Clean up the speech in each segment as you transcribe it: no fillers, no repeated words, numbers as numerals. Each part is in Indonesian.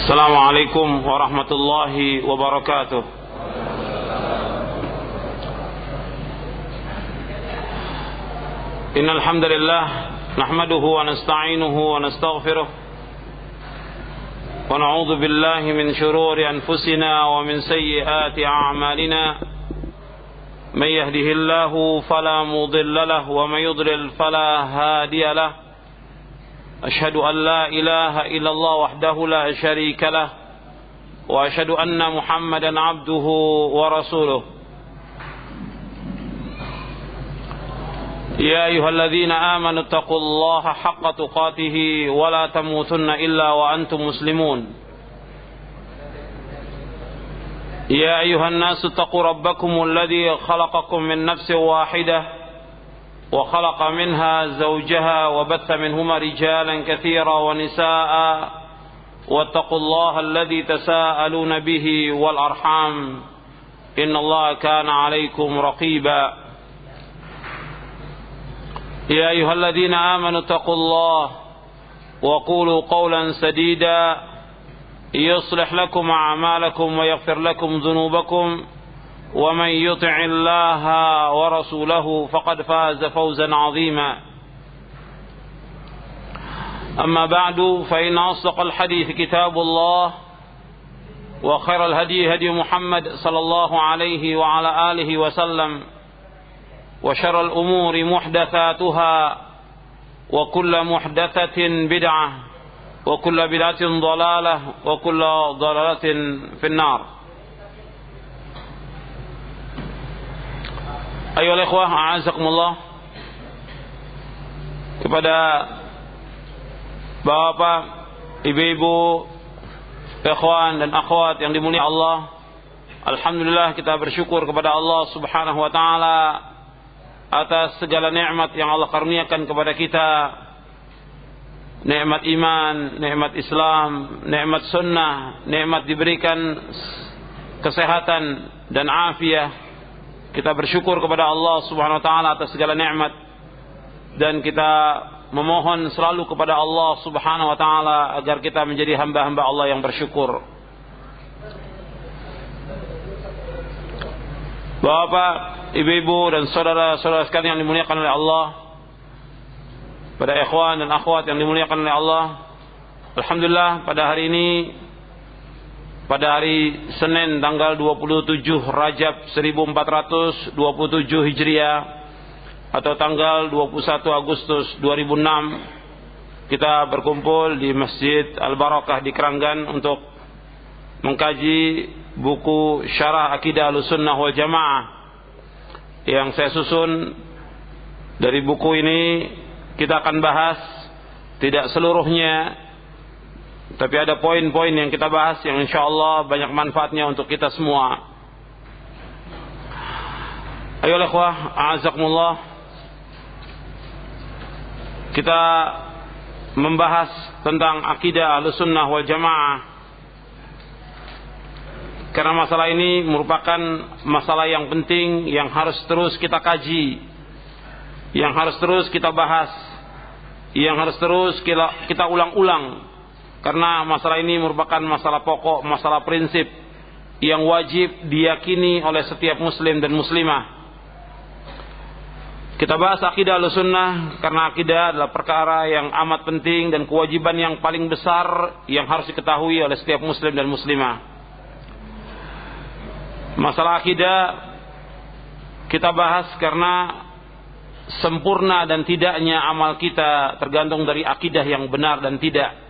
Assalamualaikum warahmatullahi wabarakatuh. Innal hamdalillah nahmaduhu wa nasta'inuhu wa nastaghfiruh wa na'udzu billahi min shururi anfusina wa min sayyiati a'malina. Man yahdihillahu fala mudilla lahu wa man yudlil fala hadiya lahu. أشهد أن لا إله إلا الله وحده لا شريك له وأشهد أن محمدا عبده ورسوله يا أيها الذين آمنوا اتقوا الله حق تقاته ولا تموتن إلا وأنتم مسلمون يا أيها الناس اتقوا ربكم الذي خلقكم من نفس واحدة وخلق منها زوجها وبث منهما رجالا كثيرا ونساء واتقوا الله الذي تساءلون به والأرحام إن الله كان عليكم رقيبا يا أيها الذين آمنوا اتقوا الله وقولوا قولا سديدا يصلح لكم أعمالكم ويغفر لكم ذنوبكم ومن يطع الله ورسوله فقد فاز فوزا عظيما أما بعد فإن أصدق الحديث كتاب الله وخير الهدي هدي محمد صلى الله عليه وعلى آله وسلم وشر الأمور محدثاتها وكل محدثة بدعة وكل بدعة ضلالة وكل ضلالة في النار. Ayolah ikhwah, a'azakumullah. Kepada bapak, ibu-ibu, ikhwan dan akhwat yang dimuliakan Allah, alhamdulillah kita bersyukur kepada Allah Subhanahu wa taala atas segala nikmat yang Allah karuniakan kepada kita. Nikmat iman, nikmat Islam, nikmat sunnah, nikmat diberikan kesehatan dan afiah. Kita bersyukur kepada Allah Subhanahu wa taala atas segala nikmat dan kita memohon selalu kepada Allah Subhanahu wa taala agar kita menjadi hamba-hamba Allah yang bersyukur. Bapak, ibu-ibu dan saudara-saudara sekalian yang dimuliakan oleh Allah, pada ikhwan dan akhwat yang dimuliakan oleh Allah, alhamdulillah pada hari ini, pada hari Senin tanggal 27 Rajab 1427 Hijriah atau tanggal 21 Agustus 2006, kita berkumpul di Masjid Al-Barakah di Keranggan untuk mengkaji buku Syarah Aqidah Ahlussunnah wal Jamaah yang saya susun. Dari buku ini kita akan bahas tidak seluruhnya, tapi ada poin-poin yang kita bahas yang insyaallah banyak manfaatnya untuk kita semua. Ayolah ikhwah, a'azakumullah. Kita membahas tentang akidah Ahlussunnah wal Jamaah karena masalah ini merupakan masalah yang penting yang harus terus kita kaji, yang harus terus kita bahas, yang harus terus kita ulang-ulang. Karena masalah ini merupakan masalah pokok, masalah prinsip yang wajib diyakini oleh setiap muslim dan muslimah. Kita bahas akidah Ahlussunnah karena akidah adalah perkara yang amat penting dan kewajiban yang paling besar yang harus diketahui oleh setiap muslim dan muslimah. Masalah akidah kita bahas karena sempurna dan tidaknya amal kita tergantung dari akidah yang benar dan tidak.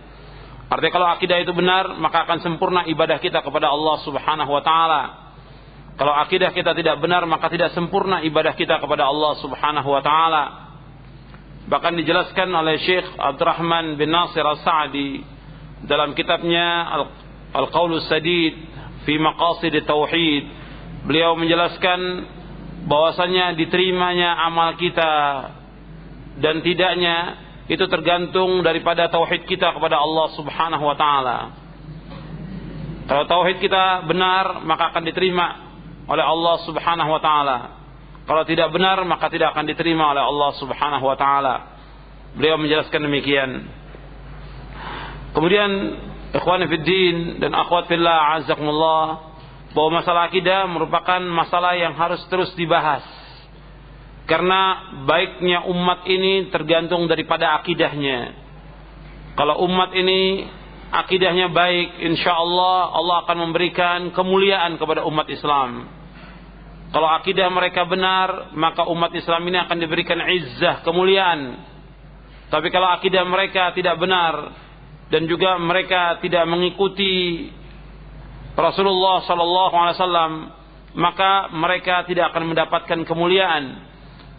Artinya kalau akidah itu benar, maka akan sempurna ibadah kita kepada Allah Subhanahu wa taala. Kalau akidah kita tidak benar, maka tidak sempurna ibadah kita kepada Allah Subhanahu wa taala. Bahkan dijelaskan oleh Syekh Abdurrahman bin Nasir As-Sa'di dalam kitabnya Al-Qaulus Sadid fi Maqasid Tauhid. Beliau menjelaskan bahwasanya diterimanya amal kita dan tidaknya itu tergantung daripada tauhid kita kepada Allah Subhanahu wa taala. Kalau tauhid kita benar, maka akan diterima oleh Allah Subhanahu wa taala. Kalau tidak benar, maka tidak akan diterima oleh Allah Subhanahu wa taala. Beliau menjelaskan demikian. Kemudian Ikhwani fid din dan akhwat fillah azakumullah, bahwa masalah akidah merupakan masalah yang harus terus dibahas. Karena baiknya umat ini tergantung daripada akidahnya. Kalau umat ini akidahnya baik, insyaallah Allah akan memberikan kemuliaan kepada umat Islam. Kalau akidah mereka benar, maka umat Islam ini akan diberikan izzah, kemuliaan. Tapi kalau akidah mereka tidak benar dan juga mereka tidak mengikuti Rasulullah SAW, maka mereka tidak akan mendapatkan kemuliaan.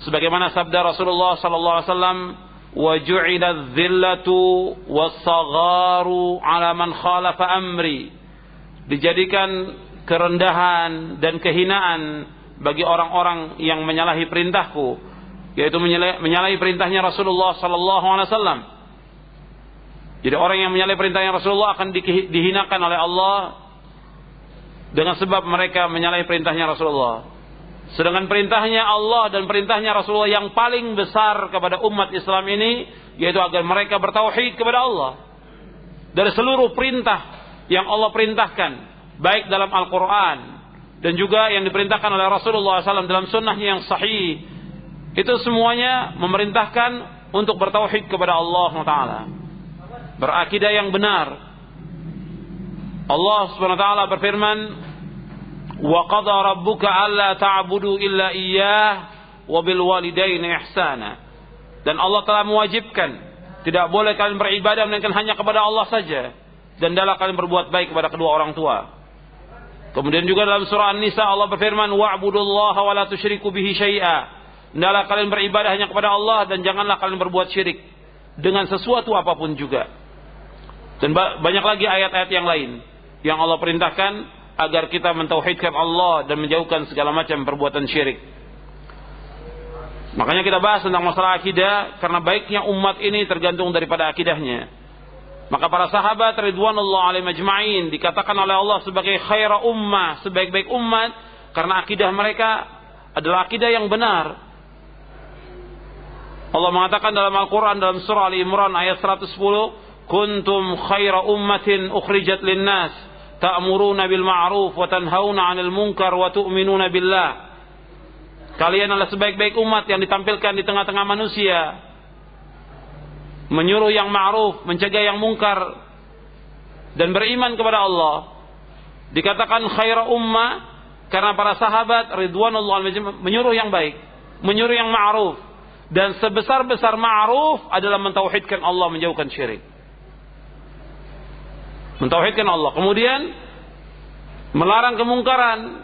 Sebagaimana sabda Rasulullah SAW, وَجُعِلَ الذِّلَّةُ وَالصَّغَارُ عَلَى مَنْ خَالَفَ أَمْرِي. Dijadikan kerendahan dan kehinaan bagi orang-orang yang menyalahi perintahku, yaitu menyalahi perintahnya Rasulullah SAW. Jadi orang yang menyalahi perintahnya Rasulullah akan dihinakan oleh Allah dengan sebab mereka menyalahi perintahnya Rasulullah. Sedangkan perintahnya Allah dan perintahnya Rasulullah yang paling besar kepada umat Islam ini, yaitu agar mereka bertauhid kepada Allah. Dari seluruh perintah yang Allah perintahkan, baik dalam Al-Quran dan juga yang diperintahkan oleh Rasulullah SAW dalam sunnahnya yang sahih, itu semuanya memerintahkan untuk bertauhid kepada Allah Ta'ala, berakidah yang benar. Allah Subhanahu Wa Ta'ala berfirman, وَقَضَى رَبُّكَ أَلَّا تَعْبُدُوا إِلَّا إِيَّاهُ وَبِالْوَالِدَيْنِ إِحْسَانًا. Dan Allah telah mewajibkan, tidak boleh kalian beribadah melainkan hanya kepada Allah saja, dan hendaklah kalian berbuat baik kepada kedua orang tua. Kemudian juga dalam surah An-Nisa Allah berfirman, wa'budullaha wa la tusyriku bihi syai'a. Hendaklah kalian beribadah hanya kepada Allah dan janganlah kalian berbuat syirik dengan sesuatu apapun juga. Dan banyak lagi ayat-ayat yang lain yang Allah perintahkan agar kita mentauhidkan Allah dan menjauhkan segala macam perbuatan syirik. Makanya kita bahas tentang masalah akidah, karena baiknya umat ini tergantung daripada akidahnya. Maka para sahabat ridwanullah alaihim ajma'in dikatakan oleh Allah sebagai khaira ummah, sebaik-baik umat, karena akidah mereka adalah akidah yang benar. Allah mengatakan dalam Al-Quran dalam surah Ali Imran ayat 110, kuntum khaira ummatin ukhrijat linnas ta'muruna bil ma'ruf wa tanhauna 'anil munkar wa tu'minuna billah. Kalian adalah sebaik-baik umat yang ditampilkan di tengah-tengah manusia, menyuruh yang ma'ruf, mencegah yang mungkar, dan beriman kepada Allah. Dikatakan khaira ummah karena para sahabat ridwanullah menyuruh yang baik, menyuruh yang ma'ruf, dan sebesar-besar ma'ruf adalah mentauhidkan Allah, menjauhkan syirik. Mentauhidkan Allah, kemudian melarang kemungkaran,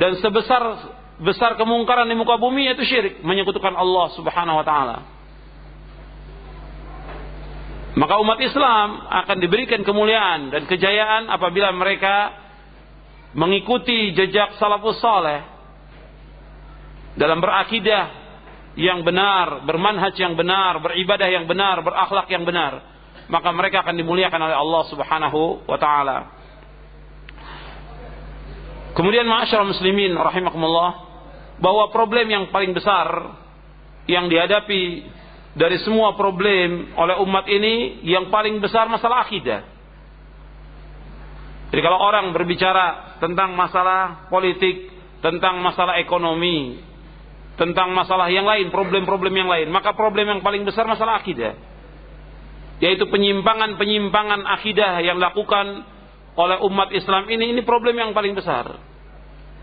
dan sebesar kemungkaran di muka bumi yaitu syirik, menyekutukan Allah Subhanahu Wa Taala. Maka umat Islam akan diberikan kemuliaan dan kejayaan apabila mereka mengikuti jejak salafus saleh dalam berakidah yang benar, bermanhaj yang benar, beribadah yang benar, berakhlak yang benar. Maka mereka akan dimuliakan oleh Allah Subhanahu wa taala. Kemudian ma'asyiral muslimin rahimakumullah, bahwa problem yang paling besar yang dihadapi dari semua problem oleh umat ini, yang paling besar masalah akidah. Jadi kalau orang berbicara tentang masalah politik, tentang masalah ekonomi, tentang masalah yang lain, problem-problem yang lain, maka problem yang paling besar masalah akidah, yaitu penyimpangan-penyimpangan akidah yang dilakukan oleh umat Islam ini problem yang paling besar.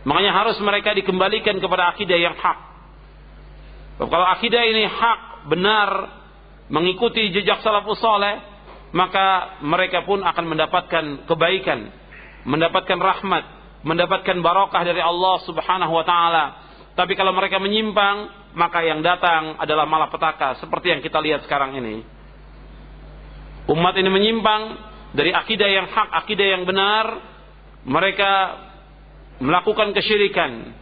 Makanya harus mereka dikembalikan kepada akidah yang hak. Kalau akidah ini hak, benar, mengikuti jejak salafus saleh, maka mereka pun akan mendapatkan kebaikan, mendapatkan rahmat, mendapatkan barakah dari Allah Subhanahu wa taala. Tapi kalau mereka menyimpang, maka yang datang adalah malapetaka, seperti yang kita lihat sekarang ini. Umat ini menyimpang dari akidah yang hak, akidah yang benar. Mereka melakukan kesyirikan,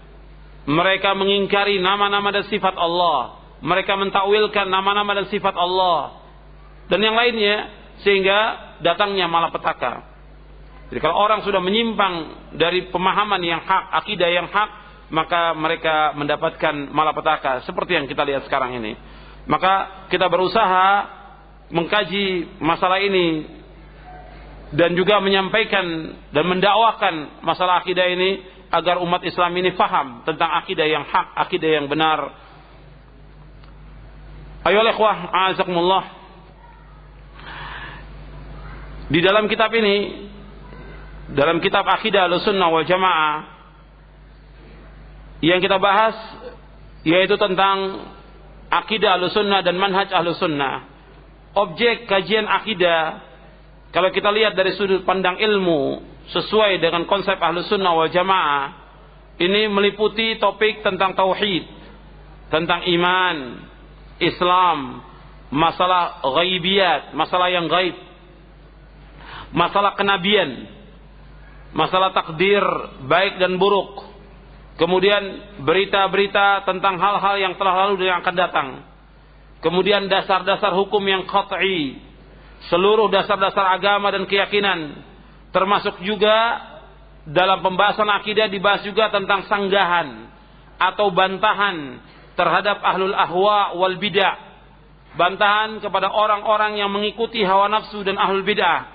mereka mengingkari nama-nama dan sifat Allah, mereka mentakwilkan nama-nama dan sifat Allah dan yang lainnya, sehingga datangnya malapetaka. Jadi kalau orang sudah menyimpang dari pemahaman yang hak, akidah yang hak, maka mereka mendapatkan malapetaka seperti yang kita lihat sekarang ini. Maka kita berusaha mengkaji masalah ini dan juga menyampaikan dan mendakwakan masalah akidah ini agar umat Islam ini faham tentang akidah yang hak, akidah yang benar. Ayolah ikhwah, a'azakumullah. Di dalam kitab ini, dalam kitab Aqidah Ahlussunnah wal Jamaah, yang kita bahas yaitu tentang akidah Ahlussunnah dan manhaj Ahlussunnah. Objek kajian akidah, kalau kita lihat dari sudut pandang ilmu sesuai dengan konsep Ahlussunnah wal Jamaah, ini meliputi topik tentang tauhid, tentang iman, Islam, masalah ghaibiyat, masalah yang gaib, masalah kenabian, masalah takdir baik dan buruk, kemudian berita-berita tentang hal-hal yang telah lalu dan yang akan datang, kemudian dasar-dasar hukum yang qat'i, seluruh dasar-dasar agama dan keyakinan, termasuk juga dalam pembahasan akidah dibahas juga tentang sanggahan atau bantahan terhadap ahlul ahwa wal bid'ah, bantahan kepada orang-orang yang mengikuti hawa nafsu dan ahlul bid'ah,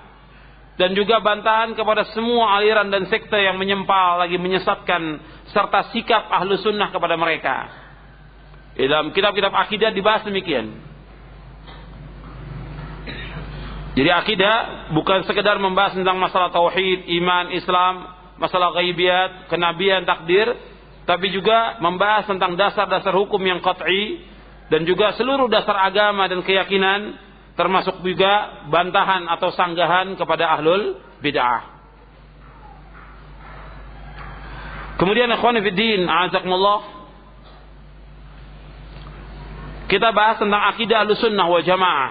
dan juga bantahan kepada semua aliran dan sekte yang menyempal lagi menyesatkan, serta sikap ahlu sunnah kepada mereka. Dalam kitab-kitab akidah dibahas demikian. Jadi akidah bukan sekedar membahas tentang masalah tauhid, iman, Islam, masalah ghaibiyat, kenabian, takdir, tapi juga membahas tentang dasar-dasar hukum yang qat'i dan juga seluruh dasar agama dan keyakinan, termasuk juga bantahan atau sanggahan kepada ahlul bid'ah. Kemudian ikhwan fillah, a'azakumullah, kita bahas tentang akidah Ahlussunnah wal Jamaah.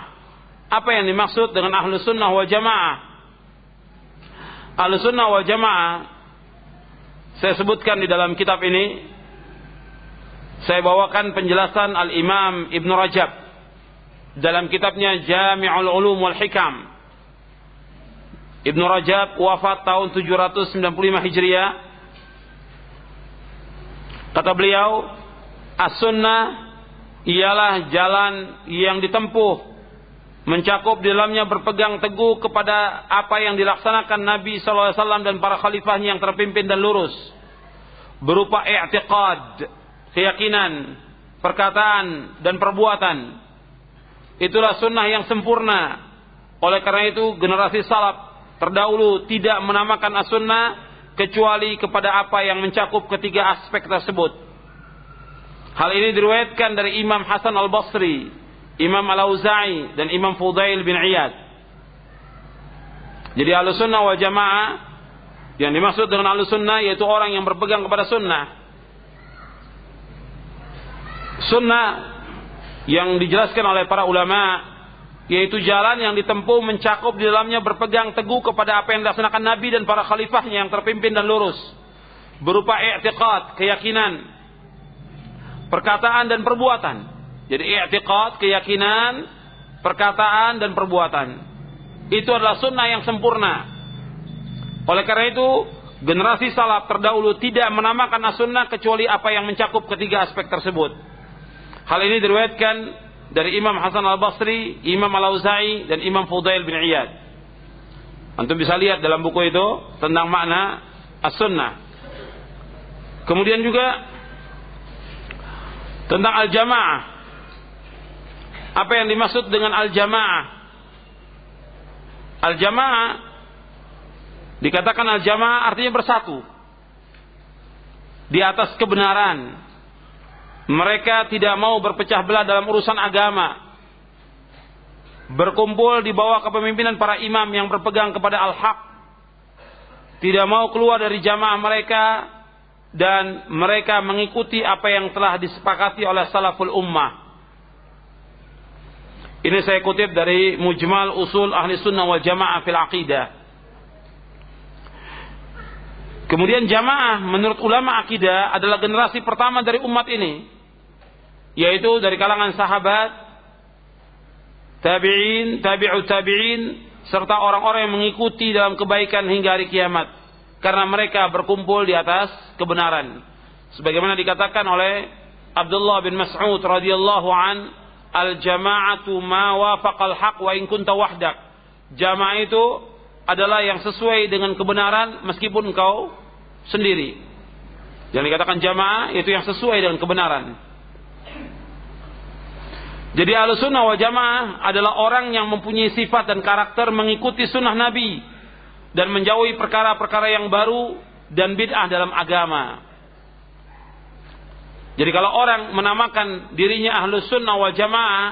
Apa yang dimaksud dengan Ahlussunnah wal Jamaah? Ahlussunnah wal Jamaah saya sebutkan di dalam kitab ini, saya bawakan penjelasan Al-Imam Ibn Rajab dalam kitabnya Jami'ul Ulum wal Hikam. Ibn Rajab wafat tahun 795 Hijriah. Kata beliau, As-Sunnah ialah jalan yang ditempuh, mencakup di dalamnya berpegang teguh kepada apa yang dilaksanakan Nabi SAW dan para khalifahnya yang terpimpin dan lurus, berupa i'tiqad, keyakinan, perkataan dan perbuatan. Itulah sunnah yang sempurna. Oleh karena itu generasi salaf terdahulu tidak menamakan as-sunnah kecuali kepada apa yang mencakup ketiga aspek tersebut. Hal ini diriwayatkan dari Imam Hasan al-Basri, Imam Al-Auza'i dan Imam Fudail bin Iyad. Jadi Ahlussunnah wal Jamaah, yang dimaksud dengan Ahlussunnah yaitu orang yang berpegang kepada sunnah. Sunnah yang dijelaskan oleh para ulama yaitu jalan yang ditempuh mencakup di dalamnya berpegang teguh kepada apa yang dilaksanakan Nabi dan para khalifahnya yang terpimpin dan lurus, berupa i'tiqad, keyakinan, perkataan dan perbuatan. Jadi i'tiqad, keyakinan, perkataan dan perbuatan. Itu adalah sunnah yang sempurna. Oleh karena itu, generasi salaf terdahulu tidak menamakan as-sunnah kecuali apa yang mencakup ketiga aspek tersebut. Hal ini diriwayatkan dari Imam Hasan al-Basri, Imam Al-Auza'i dan Imam Fudail bin Iyad. Antum bisa lihat dalam buku itu tentang makna as-sunnah. Kemudian juga tentang al-jamaah. Apa yang dimaksud dengan al-jamaah? Al-jamaah, dikatakan al-jamaah artinya bersatu di atas kebenaran. Mereka tidak mau berpecah belah dalam urusan agama, berkumpul di bawah kepemimpinan para imam yang berpegang kepada al-haq, tidak mau keluar dari jamaah mereka, dan mereka mengikuti apa yang telah disepakati oleh salaful ummah. Ini saya kutip dari Mujmal Usul Ahli Sunnah wal Jamaah fil Aqidah. Kemudian jamaah menurut ulama akidah adalah generasi pertama dari umat ini, yaitu dari kalangan sahabat, tabi'in, tabi'ut tabi'in, serta orang-orang yang mengikuti dalam kebaikan hingga hari kiamat, karena mereka berkumpul di atas kebenaran. Sebagaimana dikatakan oleh Abdullah bin Mas'ud radhiyallahu an, al-jama'atu ma wafaqal haq wa in kunta wahdak. Jamaah itu adalah yang sesuai dengan kebenaran meskipun engkau sendiri. Yang dikatakan jamaah itu yang sesuai dengan kebenaran. Jadi Ahlussunnah wal Jamaah adalah orang yang mempunyai sifat dan karakter mengikuti sunnah Nabi dan menjauhi perkara-perkara yang baru dan bid'ah dalam agama. Jadi kalau orang menamakan dirinya Ahlussunnah wal Jamaah,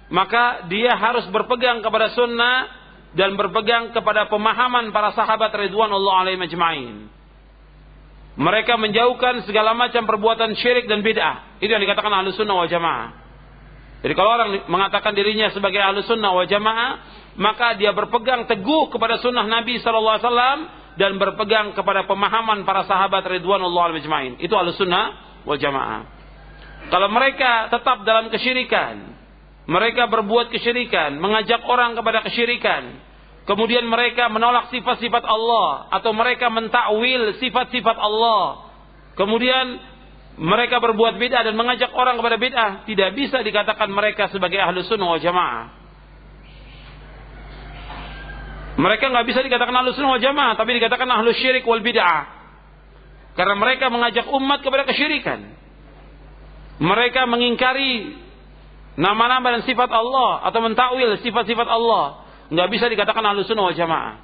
maka dia harus berpegang kepada sunnah dan berpegang kepada pemahaman para sahabat ridwanullah alaihim ajma'in. Mereka menjauhkan segala macam perbuatan syirik dan bid'ah. Itu yang dikatakan Ahlussunnah wal Jamaah. Jadi kalau orang mengatakan dirinya sebagai Ahlussunnah wal Jamaah, maka dia berpegang teguh kepada sunnah Nabi sallallahu alaihi wasallam dan berpegang kepada pemahaman para sahabat ridwanullah alaihim ajma'in. Itu Ahlussunnah wal Jamaah. Kalau mereka tetap dalam kesyirikan, mereka berbuat kesyirikan, mengajak orang kepada kesyirikan, kemudian mereka menolak sifat-sifat Allah, atau mereka mentakwil sifat-sifat Allah, kemudian mereka berbuat bid'ah dan mengajak orang kepada bid'ah, tidak bisa dikatakan mereka sebagai Ahlussunnah wal Jamaah. Mereka nggak bisa dikatakan Ahlussunnah wal Jamaah, tapi dikatakan Ahlus Syirik wal Bid'ah, karena mereka mengajak umat kepada kesyirikan. Mereka mengingkari nama-nama dan sifat Allah atau mentakwil sifat-sifat Allah, nggak bisa dikatakan Ahlussunnah wal Jamaah.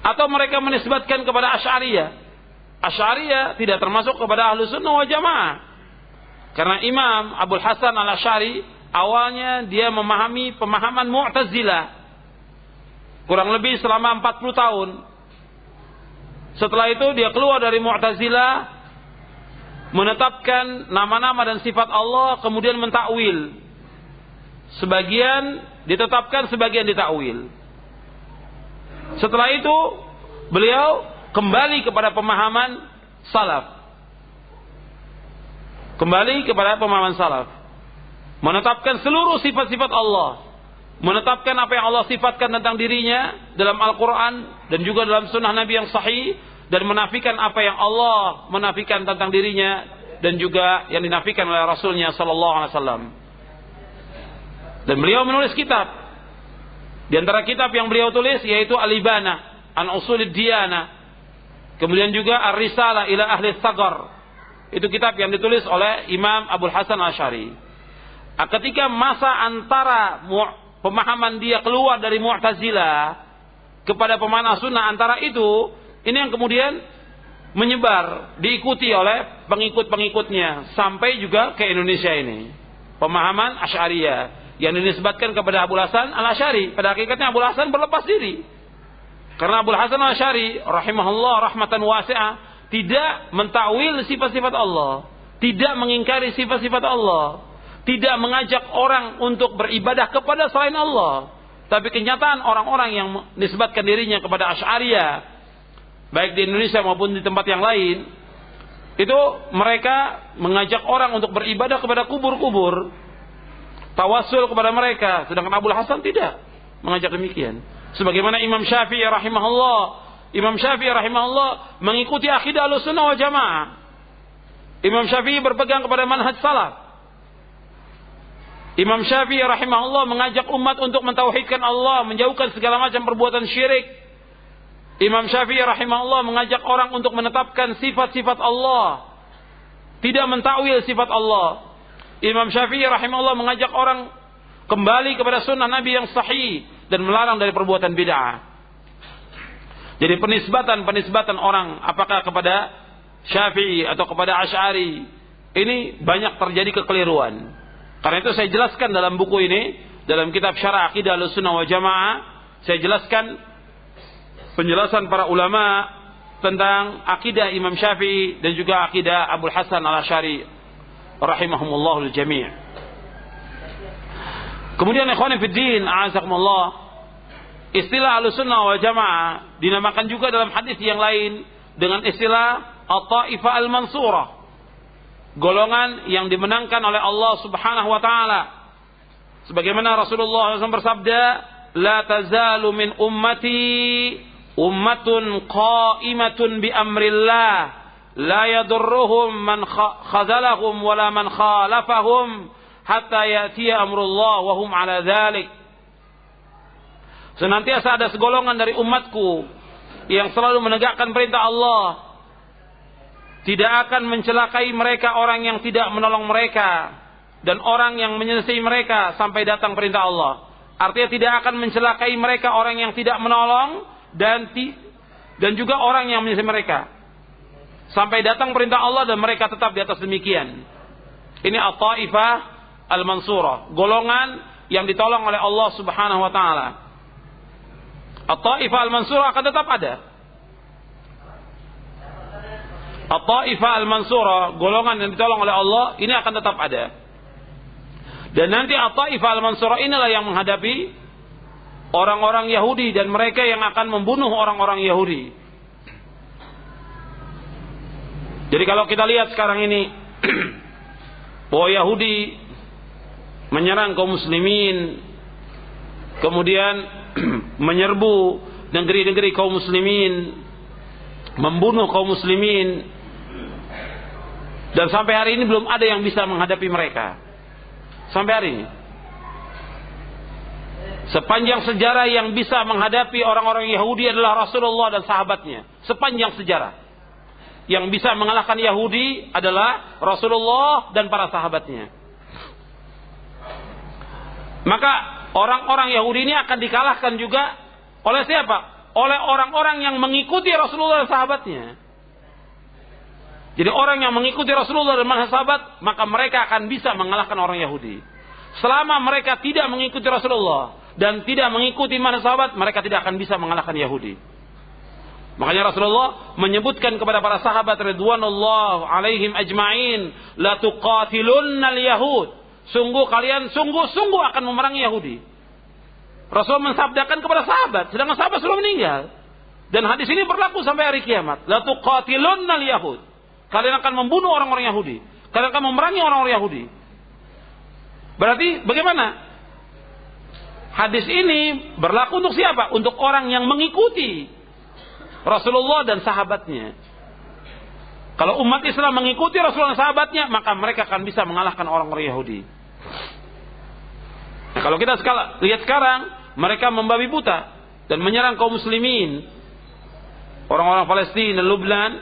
Atau mereka menisbatkan kepada Asy'ariyah. Asy'ariyah tidak termasuk kepada Ahlussunnah wal Jamaah, karena Imam Abul Hasan Al-Asy'ari awalnya dia memahami pemahaman Mu'tazilah kurang lebih selama 40 tahun. Setelah itu dia keluar dari Mu'tazilah, menetapkan nama-nama dan sifat Allah, kemudian mentakwil. Sebagian ditetapkan, sebagian ditakwil. Setelah itu beliau kembali kepada pemahaman salaf. Kembali kepada pemahaman salaf. Menetapkan seluruh sifat-sifat Allah. Menetapkan apa yang Allah sifatkan tentang dirinya dalam Al-Quran dan juga dalam sunnah Nabi yang sahih, dan menafikan apa yang Allah menafikan tentang dirinya dan juga yang dinafikan oleh Rasulnya sallallahu alaihi wasallam. Dan beliau menulis kitab. Di antara kitab yang beliau tulis yaitu Al-Ibana an Usulid Diyanah. Kemudian juga Ar-Risalah ila Ahli Tsagar. Itu kitab yang ditulis oleh Imam Abul Hasan Al-Asy'ari. Ketika masa antara pemahaman dia keluar dari Mu'tazilah kepada pemahaman Sunnah, antara itu, ini yang kemudian menyebar, diikuti oleh pengikut-pengikutnya sampai juga ke Indonesia ini. Pemahaman Asy'ariyah yang dinisbatkan kepada Abul Hasan Al-Asy'ari. Pada hakikatnya Abul Hasan berlepas diri. Karena Abul Hasan Al-Asy'ari rahimahullah rahmatan wasi'ah tidak mentakwil sifat-sifat Allah, tidak mengingkari sifat-sifat Allah, tidak mengajak orang untuk beribadah kepada selain Allah. Tapi kenyataan orang-orang yang menisbatkan dirinya kepada Asy'ariyah, baik di Indonesia maupun di tempat yang lain, itu mereka mengajak orang untuk beribadah kepada kubur-kubur, tawassul kepada mereka. Sedangkan Abul Hasan tidak mengajak demikian. Sebagaimana Imam Syafi'i rahimahullah mengikuti akidah Ahlussunnah wal Jamaah. Imam Syafi'i berpegang kepada manhaj salaf. Imam Syafi'i rahimahullah mengajak umat untuk mentauhidkan Allah, menjauhkan segala macam perbuatan syirik. Imam Syafi'i rahimahullah mengajak orang untuk menetapkan sifat-sifat Allah, tidak mentakwil sifat Allah. Imam Syafi'i rahimahullah mengajak orang kembali kepada sunnah Nabi yang sahih dan melarang dari perbuatan bid'ah. Jadi penisbatan orang apakah kepada Syafi'i atau kepada Asy'ari, ini banyak terjadi kekeliruan. Karena itu saya jelaskan dalam buku ini, dalam kitab Syarah Aqidah Ahlussunnah wal Jamaah, saya jelaskan penjelasan para ulama tentang akidah Imam Syafi'i dan juga akidah Abul Hasan Al-Asy'ari rahimahumullahul jami'. Kemudian ikhwani fid din, a'azakumullah, istilah Ahlussunnah wal Jamaah dinamakan juga dalam hadis yang lain dengan istilah At-Taifah Al-Mansurah, golongan yang dimenangkan oleh Allah Subhanahu wa taala. Sebagaimana Rasulullah SAW bersabda, "La tazalu min ummati ummatun qa'imatun bi amrillah la yadurruhum man khazalahum wala man khalafahum hatta ya'tiya amrullah wa hum ala dhalik." Senantiasa ada segolongan dari umatku yang selalu menegakkan perintah Allah. Tidak akan mencelakai mereka orang yang tidak menolong mereka dan orang yang menyelesaikan mereka sampai datang perintah Allah. Artinya tidak akan mencelakai mereka orang yang tidak menolong dan juga orang yang menyelesaikan mereka sampai datang perintah Allah dan mereka tetap di atas demikian. Ini At-Taifah Al-Mansurah, golongan yang ditolong oleh Allah Subhanahu wa taala. At-Taifah Al-Mansurah akan tetap ada. At-Taifah Al-Mansurah, golongan yang ditolong oleh Allah, ini akan tetap ada. Dan nanti At-Taifah Al-Mansurah inilah yang menghadapi orang-orang Yahudi dan mereka yang akan membunuh orang-orang Yahudi. Jadi kalau kita lihat sekarang ini bahwa Yahudi menyerang kaum muslimin, kemudian menyerbu negeri-negeri kaum muslimin, membunuh kaum muslimin, dan sampai hari ini belum ada yang bisa menghadapi mereka. Sampai hari ini sepanjang sejarah yang bisa menghadapi orang-orang Yahudi adalah Rasulullah dan sahabatnya. Sepanjang sejarah yang bisa mengalahkan Yahudi adalah Rasulullah dan para sahabatnya. Maka orang-orang Yahudi ini akan dikalahkan juga oleh siapa? Oleh orang-orang yang mengikuti Rasulullah dan sahabatnya. Jadi orang yang mengikuti Rasulullah dan sahabat, maka mereka akan bisa mengalahkan orang Yahudi. Selama mereka tidak mengikuti Rasulullah dan tidak mengikuti sahabat, mereka tidak akan bisa mengalahkan Yahudi. Makanya Rasulullah menyebutkan kepada para sahabat ridwanullah alaihim ajma'in, la tuqatilunnal yahud. Sungguh akan memerangi Yahudi. Rasul mensabdakan kepada sahabat, sedangkan sahabat sudah meninggal. Dan hadis ini berlaku sampai hari kiamat. La tuqatilunnal yahud. Kalian akan membunuh orang-orang Yahudi. Kalian akan memerangi orang-orang Yahudi. Berarti bagaimana? Hadis ini berlaku untuk siapa? Untuk orang yang mengikuti Rasulullah dan sahabatnya. Kalau umat Islam mengikuti Rasulullah dan sahabatnya, maka mereka akan bisa mengalahkan orang-orang Yahudi. Nah, kalau kita lihat sekarang, mereka membabi buta dan menyerang kaum muslimin. Orang-orang Palestina dan Lebanon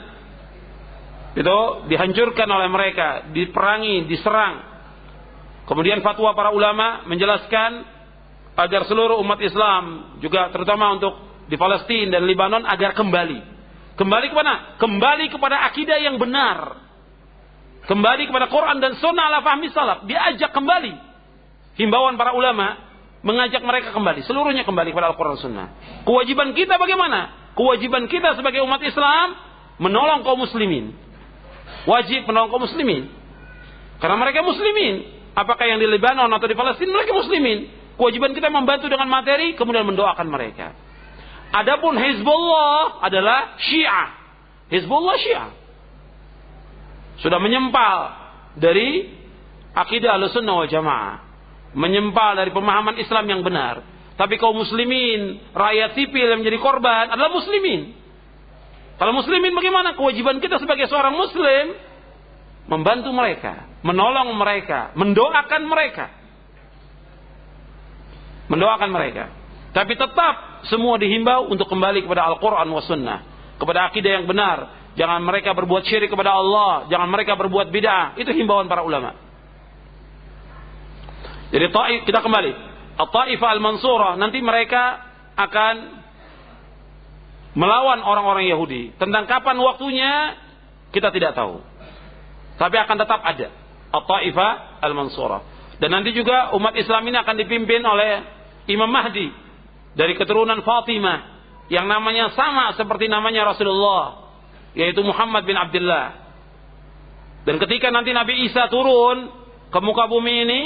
itu dihancurkan oleh mereka, diperangi, diserang. Kemudian fatwa para ulama menjelaskan agar seluruh umat Islam, juga terutama untuk di Palestina dan Lebanon, agar kembali kepada kembali kepada akidah yang benar, kembali kepada Quran dan Sunnah ala fahmi salaf. Diajak kembali. Himbauan para ulama mengajak mereka kembali, seluruhnya kembali kepada Al-Quran Sunnah. Kewajiban kita bagaimana? Kewajiban kita sebagai umat Islam menolong kaum muslimin. Wajib menolong kaum muslimin karena mereka muslimin. Apakah yang di Lebanon atau di Palestina, mereka muslimin. Kewajiban kita membantu dengan materi, kemudian mendoakan mereka. Adapun Hizbullah adalah Syiah. Hizbullah Syiah sudah menyempal dari akidah Ahlussunnah wal Jamaah, menyempal dari pemahaman Islam yang benar. Tapi kaum muslimin, rakyat sipil yang menjadi korban adalah muslimin. Kalau muslimin bagaimana? Kewajiban kita sebagai seorang muslim membantu mereka, menolong mereka, mendoakan mereka. Mendoakan mereka. Tapi tetap semua dihimbau untuk kembali kepada Al-Quran wa Sunnah, kepada akidah yang benar. Jangan mereka berbuat syirik kepada Allah, jangan mereka berbuat bid'ah. Itu himbauan para ulama. Jadi kita kembali. At-Taifah Al-Mansurah, nanti mereka akan melawan orang-orang Yahudi. Tentang kapan waktunya kita tidak tahu, tapi akan tetap ada At-Taifah Al-Mansurah. Dan nanti juga umat Islam ini akan dipimpin oleh Imam Mahdi dari keturunan Fatimah, yang namanya sama seperti namanya Rasulullah, yaitu Muhammad bin Abdullah. Dan ketika nanti Nabi Isa turun ke muka bumi ini,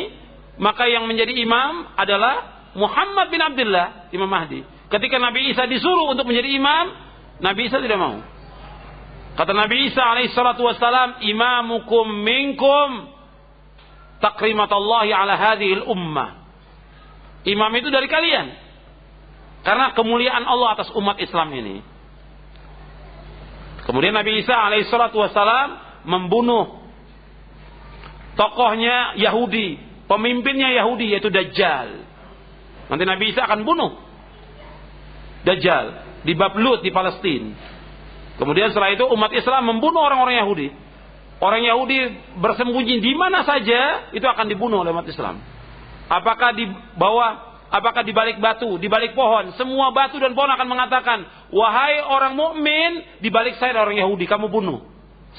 maka yang menjadi imam adalah Muhammad bin Abdullah, Imam Mahdi. Ketika Nabi Isa disuruh untuk menjadi imam, Nabi Isa tidak mau. Kata Nabi Isa alaihissalatu wassalam, imamukum minkum takrimatallahi ala hadhil ummah. Imam itu dari kalian, karena kemuliaan Allah atas umat Islam ini. Kemudian Nabi Isa alaihissalatu wassalam membunuh tokohnya Yahudi, pemimpinnya Yahudi, yaitu Dajjal. Nanti Nabi Isa akan bunuh Dajjal, di bab Lut di Palestina. Kemudian setelah itu umat Islam membunuh orang-orang Yahudi. Orang Yahudi bersembunyi di mana saja itu akan dibunuh oleh umat Islam. Apakah di bawah, apakah di balik batu, di balik pohon, semua batu dan pohon akan mengatakan, wahai orang mukmin, di balik saya ada orang Yahudi, kamu bunuh.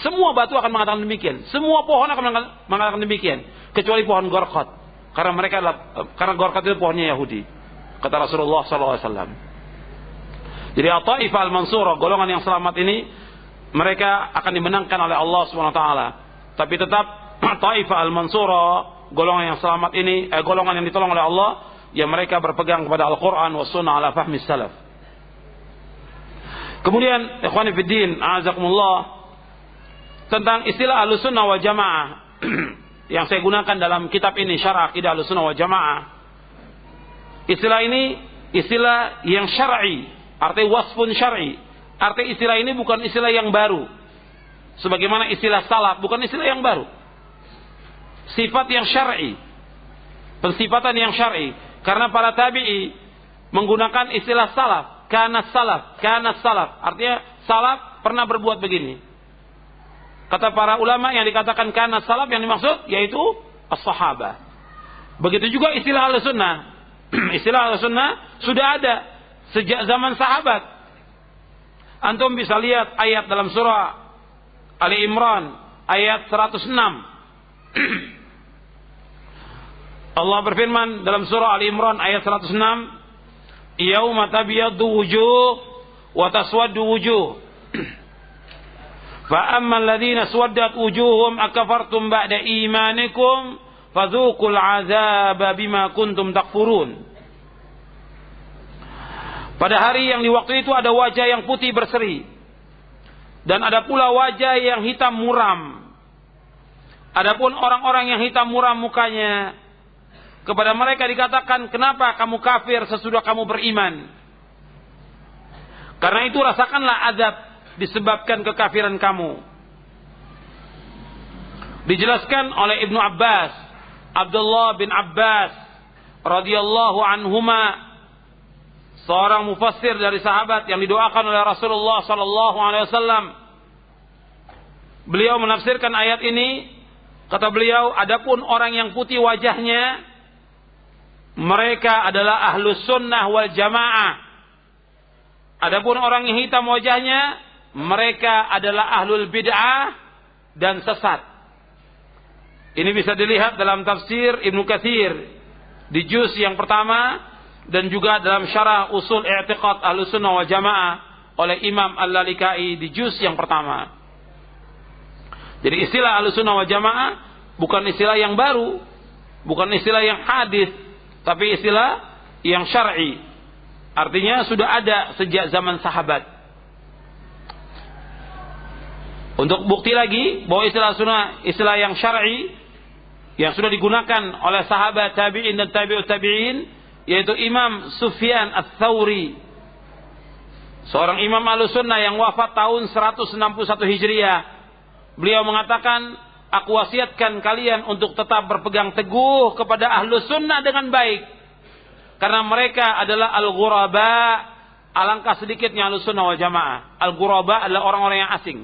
Semua batu akan mengatakan demikian. Semua pohon akan mengatakan demikian, kecuali pohon Gorqat, karena Gorqat itu pohonnya Yahudi, kata Rasulullah SAW. Jadi At-Taifah Al-Mansurah, golongan yang selamat ini, mereka akan dimenangkan oleh Allah SWT. Tapi tetap Taifah Al-Mansurah, golongan yang selamat ini, golongan yang ditolong oleh Allah, ya mereka berpegang kepada Al-Quran wa Sunnah ala fahmi salaf. Kemudian ikhwani fiddin, a'azakumullah, tentang istilah Ahlussunnah wal Jamaah yang saya gunakan dalam kitab ini, Syarah Aqidah Ahlussunnah wal Jamaah. Istilah ini istilah yang syar'i, artinya wasfun syar'i. Artinya istilah ini bukan istilah yang baru. Sebagaimana istilah salaf bukan istilah yang baru. Sifat yang syar'i, pensifatan yang syar'i. Karena para tabi'i menggunakan istilah salaf, kana salaf. Artinya salaf pernah berbuat begini. Kata para ulama yang dikatakan kana salaf yang dimaksud yaitu as-sahabah. Begitu juga istilah Ahlussunnah. Istilah Ahlussunnah sudah ada sejak zaman sahabat. Antum bisa lihat ayat dalam surah Ali Imran ayat 106. Allah berfirman dalam surah Ali Imran ayat 106, yauma tabyaddu wujuh wa taswaddu wujuh. Fa ammal ladzina swaddat wujuhum akafartum ba'da imanikum fadzuqul 'adzaba bima kuntum takfurun. Pada hari yang di waktu itu ada wajah yang putih berseri dan ada pula wajah yang hitam muram. Adapun orang-orang yang hitam muram mukanya, kepada mereka dikatakan, kenapa kamu kafir sesudah kamu beriman? Karena itu rasakanlah azab disebabkan kekafiran kamu. Dijelaskan oleh Ibnu Abbas, Abdullah bin Abbas radhiyallahu anhuma, seorang mufassir dari sahabat yang didoakan oleh Rasulullah sallallahu alaihi wasallam. Beliau menafsirkan ayat ini, kata beliau, adapun orang yang putih wajahnya, mereka adalah Ahlus Sunnah wal Jamaah. Adapun orang yang hitam wajahnya, mereka adalah Ahlul Bid'ah dan sesat. Ini bisa dilihat dalam tafsir Ibnu Katsir di juz yang pertama dan juga dalam syarah usul i'tiqad Ahlussunnah wal Jamaah oleh Imam Al-Lalikai di juz yang pertama. Jadi istilah Ahlussunnah wal Jamaah bukan istilah yang baru, bukan istilah yang hadis, tapi istilah yang syar'i. Artinya sudah ada sejak zaman sahabat. Untuk bukti lagi bahwa istilah sunnah, istilah yang syar'i yang sudah digunakan oleh sahabat tabi'in dan tabi'ut tabi'in, yaitu Imam Sufyan Ats-Tsauri, seorang imam Ahlussunnah yang wafat tahun 161 Hijriah. Beliau mengatakan, aku wasiatkan kalian untuk tetap berpegang teguh kepada Ahlussunnah dengan baik, karena mereka adalah al-ghuraba. Alangkah sedikitnya Ahlussunnah wal Jamaah. Al-ghuraba adalah orang-orang yang asing.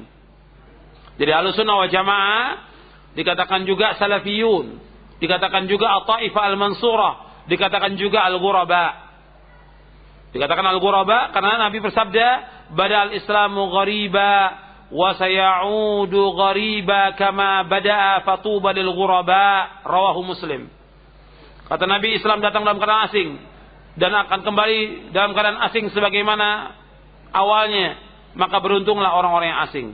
Jadi Ahlussunnah wal Jamaah dikatakan juga salafiyun, dikatakan juga At-Taifah Al-Mansurah, dikatakan juga al-ghuraba. Dikatakan al-ghuraba karena Nabi bersabda, badal islamu ghariba wa sayaudu ghariba kama bada'a fatuba lil ghuraba, rawahu Muslim. Kata Nabi, Islam datang dalam keadaan asing dan akan kembali dalam keadaan asing sebagaimana awalnya, maka beruntunglah orang-orang yang asing.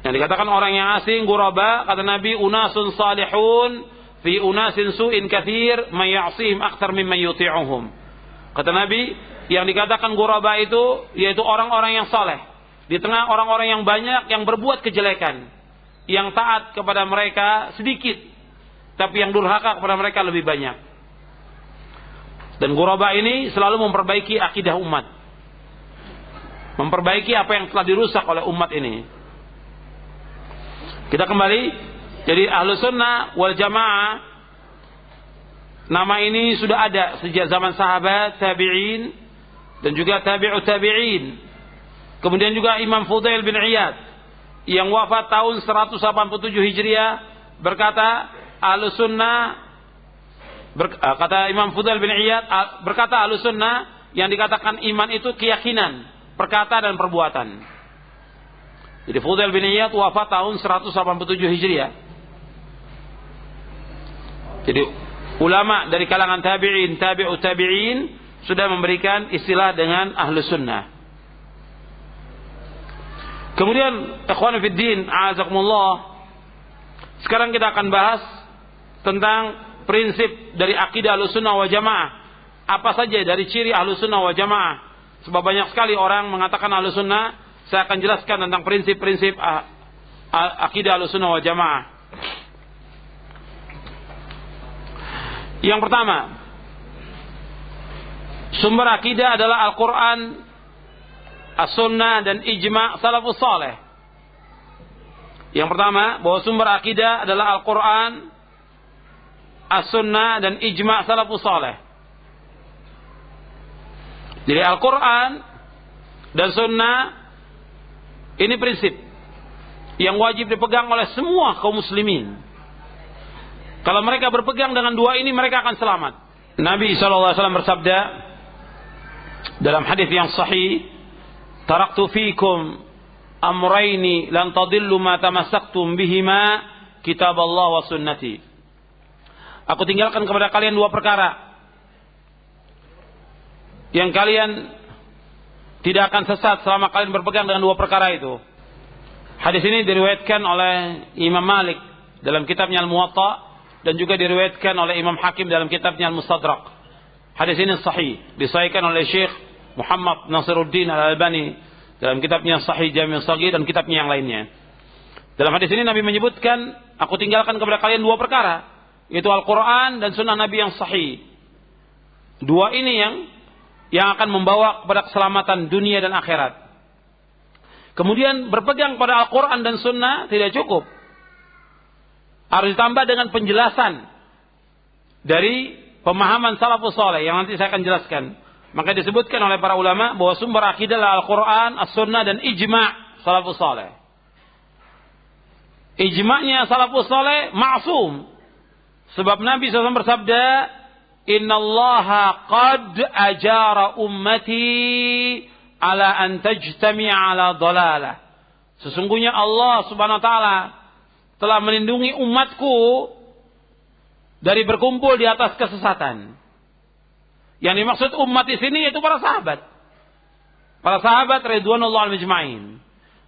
Yang dikatakan orang yang asing ghuraba, kata Nabi, unasun salihun fi unasin su'in katsir may ya'sihim aktsar mimman yuti'uhum. Kata Nabi, yang dikatakan ghuraba itu yaitu orang-orang yang saleh di tengah orang-orang yang banyak yang berbuat kejelekan, yang taat kepada mereka sedikit, tapi yang durhaka kepada mereka lebih banyak. Dan ghuraba ini selalu memperbaiki akidah umat, memperbaiki apa yang telah dirusak oleh umat ini. Kita kembali, jadi Ahlussunnah wal Jamaah, nama ini sudah ada sejak zaman sahabat, tabi'in, dan juga tabi'ut tabi'in. Kemudian juga Imam Fudail bin Iyad yang wafat tahun 187 Hijriah berkata, Ahlus Sunnah kata Imam Fudail bin Iyad berkata, Ahlus Sunnah yang dikatakan iman itu keyakinan, perkata dan perbuatan. Jadi Fudail bin Iyad wafat tahun 187 Hijriah. Jadi ulama dari kalangan tabi'in, tabi'ut tabi'in sudah memberikan istilah dengan Ahlus Sunnah. Kemudian ikhwan fiddin, a'azakumullah, sekarang kita akan bahas tentang prinsip dari akidah Ahlus Sunnah wal Jamaah. Apa saja dari ciri Ahlus Sunnah wal Jamaah? Sebab banyak sekali orang mengatakan Ahlus Sunnah. Saya akan jelaskan tentang prinsip-prinsip akidah Ahlus Sunnah wal Jamaah. Yang pertama, sumber akidah adalah Al-Quran, As-Sunnah dan Ijma' Salafus Saleh. Yang pertama, bahwa sumber akidah adalah Al-Quran, As-Sunnah dan Ijma' Salafus Saleh. Jadi Al-Quran dan Sunnah ini prinsip yang wajib dipegang oleh semua kaum muslimin. Kalau mereka berpegang dengan dua ini, mereka akan selamat. Nabi SAW bersabda dalam hadis yang sahih, "Taraktu fikum amrayni lan tadillu ma tamassaktum bihima, kitab Allah wa sunnati." Aku tinggalkan kepada kalian dua perkara yang kalian tidak akan sesat selama kalian berpegang dengan dua perkara itu. Hadis ini diriwayatkan oleh Imam Malik dalam kitabnya Al-Muwatta dan juga diriwayatkan oleh Imam Hakim dalam kitabnya Al-Mustadrak. Hadis ini sahih, disahihkan oleh Syekh Muhammad Nasiruddin Al-Albani dalam kitabnya Sahih Jami' Shaghir dan kitabnya yang lainnya. Dalam hadis ini Nabi menyebutkan, aku tinggalkan kepada kalian dua perkara, yaitu Al-Quran dan Sunnah Nabi yang sahih. Dua ini yang akan membawa kepada keselamatan dunia dan akhirat. Kemudian berpegang pada Al-Quran dan Sunnah tidak cukup. Harus ditambah dengan penjelasan dari pemahaman salafus saleh yang nanti saya akan jelaskan. Maka disebutkan oleh para ulama bahwa sumber akidah adalah Al-Quran, As-Sunnah dan Ijma' salafus saleh. Ijma'nya salafus saleh ma'sum. Sebab Nabi SAW bersabda, "Innallaha qad ajara ummati ala an tajtami'a ala dhalalah." Sesungguhnya Allah Subhanahu wa taala telah melindungi umatku dari berkumpul di atas kesesatan. Yang dimaksud umat di sini yaitu para sahabat. Para sahabat ridwanullah al-majma'in.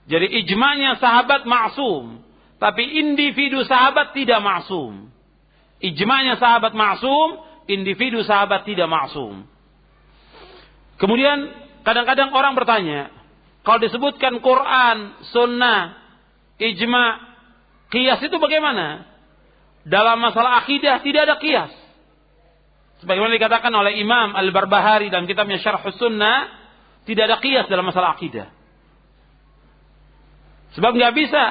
Jadi ijma'nya sahabat ma'sum, tapi individu sahabat tidak ma'sum. Ijma'nya sahabat ma'sum, individu sahabat tidak ma'sum. Kemudian kadang-kadang orang bertanya, kalau disebutkan Quran, Sunnah, Ijma', qiyas itu bagaimana? Dalam masalah akidah tidak ada qiyas. Sebagaimana dikatakan oleh Imam Al-Barbahari dalam kitabnya Syarh Sunnah, tidak ada qiyas dalam masalah akidah. Sebab nggak bisa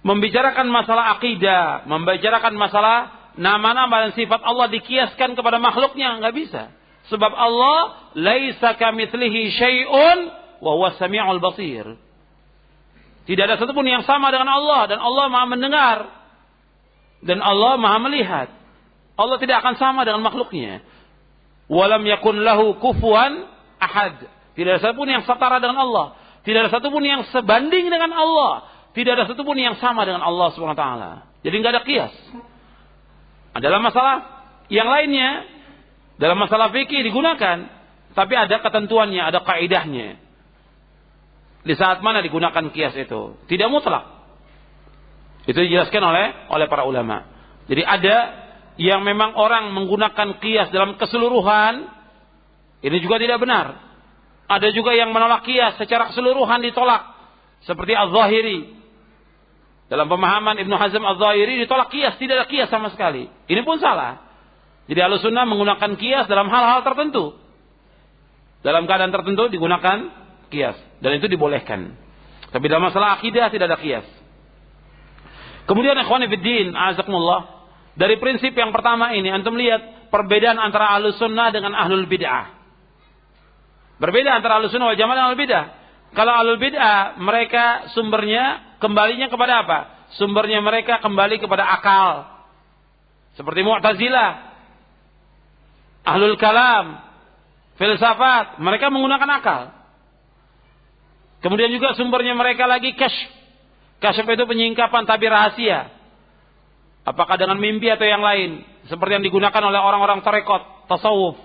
membicarakan masalah akidah, membicarakan masalah nama-nama dan sifat Allah dikiaskan kepada makhluknya, nggak bisa. Sebab Allah laisa kamitslihi syai'un wa huwas samiul basir. Tidak ada satupun yang sama dengan Allah, dan Allah Maha mendengar dan Allah Maha melihat. Allah tidak akan sama dengan makhluknya. Walam yakun lahu kufuwan ahad. Tidak ada satupun yang setara dengan Allah. Tidak ada satupun yang sebanding dengan Allah. Tidak ada satupun yang sama dengan Allah Subhanahu wa taala. Jadi enggak ada qiyas. Dalam masalah yang lainnya, dalam masalah fikih digunakan, tapi ada ketentuannya, ada kaidahnya. Di saat mana digunakan qiyas itu? Tidak mutlak. Itu dijelaskan oleh para ulama. Jadi ada yang memang orang menggunakan qiyas dalam keseluruhan, ini juga tidak benar. Ada juga yang menolak qiyas secara keseluruhan, ditolak. Seperti Az-Zahiri. Dalam pemahaman Ibnu Hazm Az-Zahiri ditolak qiyas, tidak ada qiyas sama sekali. Ini pun salah. Jadi Ahlus Sunnah menggunakan qiyas dalam hal-hal tertentu. Dalam keadaan tertentu digunakan qiyas, dan itu dibolehkan. Tapi dalam masalah akidah tidak ada qiyas. Kemudian ikhwani fiddin, azakumullah, dari prinsip yang pertama ini antum lihat perbedaan antara Ahlus Sunnah dengan Ahlul Bid'ah. Berbeda antara Ahlussunnah wal Jamaah dan Ahlul Bidah. Kalau Ahlul Bidah, mereka sumbernya kembalinya kepada apa? Sumbernya mereka kembali kepada akal. Seperti Mu'tazilah, Ahlul Kalam, filsafat, mereka menggunakan akal. Kemudian juga sumbernya mereka lagi kasyf. Kasyf itu penyingkapan tabir rahasia. Apakah dengan mimpi atau yang lain, seperti yang digunakan oleh orang-orang tarekat, tasawuf.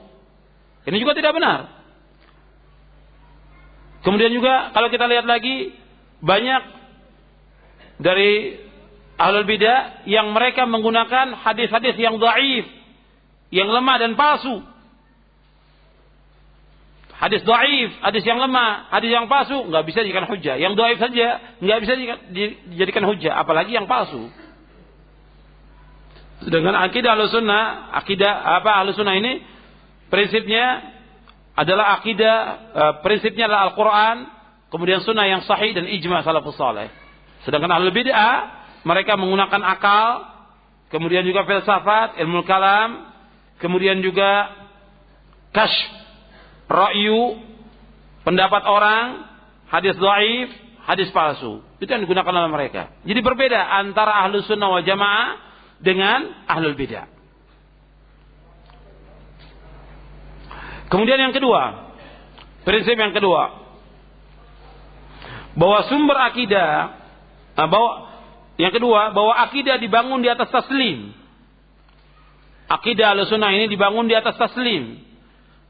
Ini juga tidak benar. Kemudian juga kalau kita lihat lagi, banyak dari Ahlul Bidah yang mereka menggunakan hadis-hadis yang dhaif, yang lemah dan palsu. Hadis dhaif, hadis yang lemah, hadis yang palsu nggak bisa dijadikan hujjah. Yang dhaif saja nggak bisa dijadikan hujjah, apalagi yang palsu. Dengan akidah Ahlussunnah, Ahlussunnah ini prinsipnya adalah prinsipnya adalah Al-Quran, kemudian sunnah yang sahih dan ijma' salafus saleh. Sedangkan Ahlul Bid'ah, mereka menggunakan akal, kemudian juga filsafat, ilmu kalam, kemudian juga kasyf, ra'yu, pendapat orang, hadis dhaif, hadis palsu. Itu yang digunakan oleh mereka. Jadi berbeda antara Ahlus Sunnah wal Jamaah dengan Ahlul Bid'ah. Kemudian yang kedua, prinsip yang kedua, bahwa sumber akidah, bahwa akidah dibangun di atas taslim. Akidah Ahlussunnah ini dibangun di atas taslim.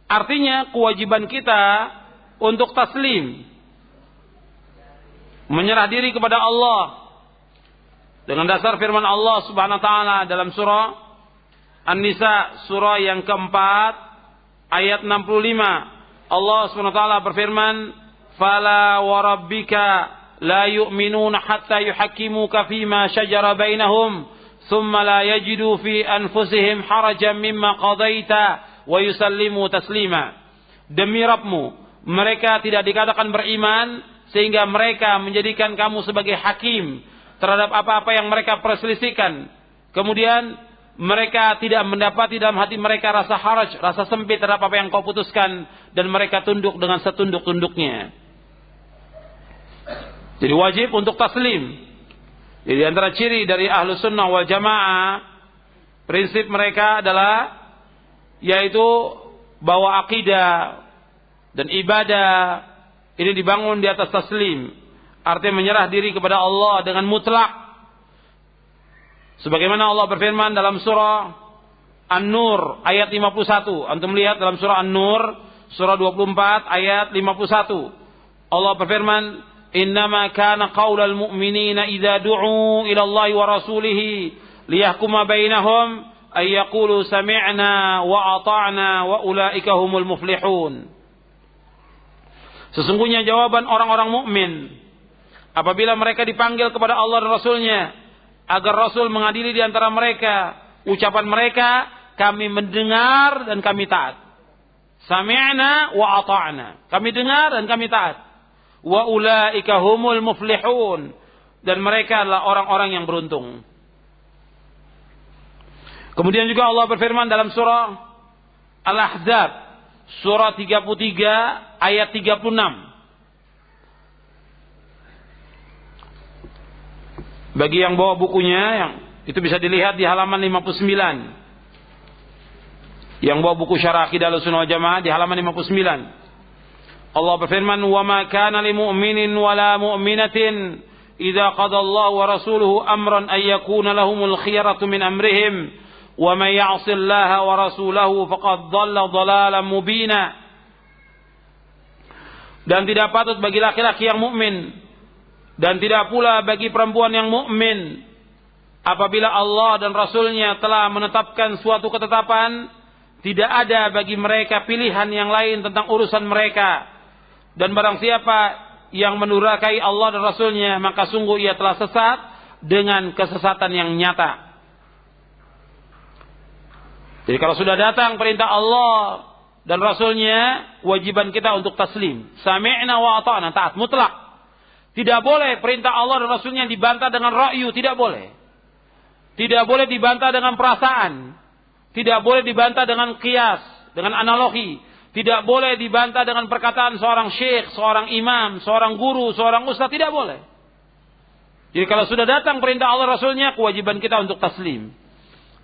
Artinya kewajiban kita untuk taslim, menyerah diri kepada Allah dengan dasar firman Allah Subhanahu wa taala dalam surah An-Nisa, surah yang keempat, ayat 65. Allah Subhanahu wa taala berfirman, "Fala wa rabbika la yu'minuna hatta yuhakkimuka fima shajara bainahum, thumma la yajidu fi anfusihim harajan mimma qadaita wa yusallimu taslima." Demi Rabbmu, mereka tidak dikatakan beriman sehingga mereka menjadikan kamu sebagai hakim terhadap apa-apa yang mereka perselisihkan. Kemudian mereka tidak mendapati dalam hati mereka rasa haraj, rasa sempit terhadap apa yang kau putuskan, dan mereka tunduk dengan setunduk-tunduknya. Jadi wajib untuk taslim. Jadi antara ciri dari Ahlus Sunnah wal Jamaah, prinsip mereka adalah yaitu bahwa akidah dan ibadah ini dibangun di atas taslim. Artinya menyerah diri kepada Allah dengan mutlak. Sebagaimana Allah berfirman dalam surah An-Nur ayat 51. Antum lihat dalam surah An-Nur surah 24 ayat 51. Allah berfirman, "Innama kana qaulal mu'minina idza du'u ila Allahi wa rasulihi liyahkuma bainahum ay yaqulu sami'na wa ata'na wa ulaika humul muflihun." Sesungguhnya jawaban orang-orang mukmin apabila mereka dipanggil kepada Allah dan Rasulnya agar Rasul mengadili di antara mereka, ucapan mereka, kami mendengar dan kami taat. Sami'na wa ata'na. Kami dengar dan kami taat. Wa ulaika humul muflihun. Dan mereka adalah orang-orang yang beruntung. Kemudian juga Allah berfirman dalam surah Al-Ahzab, surah 33 ayat 36. Bagi yang bawa bukunya, yang itu bisa dilihat di halaman 59. Yang bawa buku Syarah Aqidah Ahlussunnah wal Jamaah di halaman 59. Allah berfirman, "Wa ma kana lil mu'minin wa la mu'minatin idza qada Allah wa rasuluhu amran ay yakuna lahumul khiyaratu min amrihim wa may ya'si Allah wa rasulahu faqad dhalla dhalalan mubina." Dan tidak patut bagi laki-laki yang mukmin dan tidak pula bagi perempuan yang mukmin apabila Allah dan Rasulnya telah menetapkan suatu ketetapan, tidak ada bagi mereka pilihan yang lain tentang urusan mereka. Dan barang siapa yang mendurhakai Allah dan Rasulnya, maka sungguh ia telah sesat dengan kesesatan yang nyata. Jadi kalau sudah datang perintah Allah dan Rasulnya, wajiban kita untuk taslim. Sami'na wa ata'na, taat mutlak. Tidak boleh perintah Allah dan Rasulnya dibantah dengan ra'yu, tidak boleh. Tidak boleh dibantah dengan perasaan. Tidak boleh dibantah dengan qiyas, dengan analogi. Tidak boleh dibantah dengan perkataan seorang syekh, seorang imam, seorang guru, seorang ustaz, tidak boleh. Jadi kalau sudah datang perintah Allah Rasulnya, kewajiban kita untuk taslim.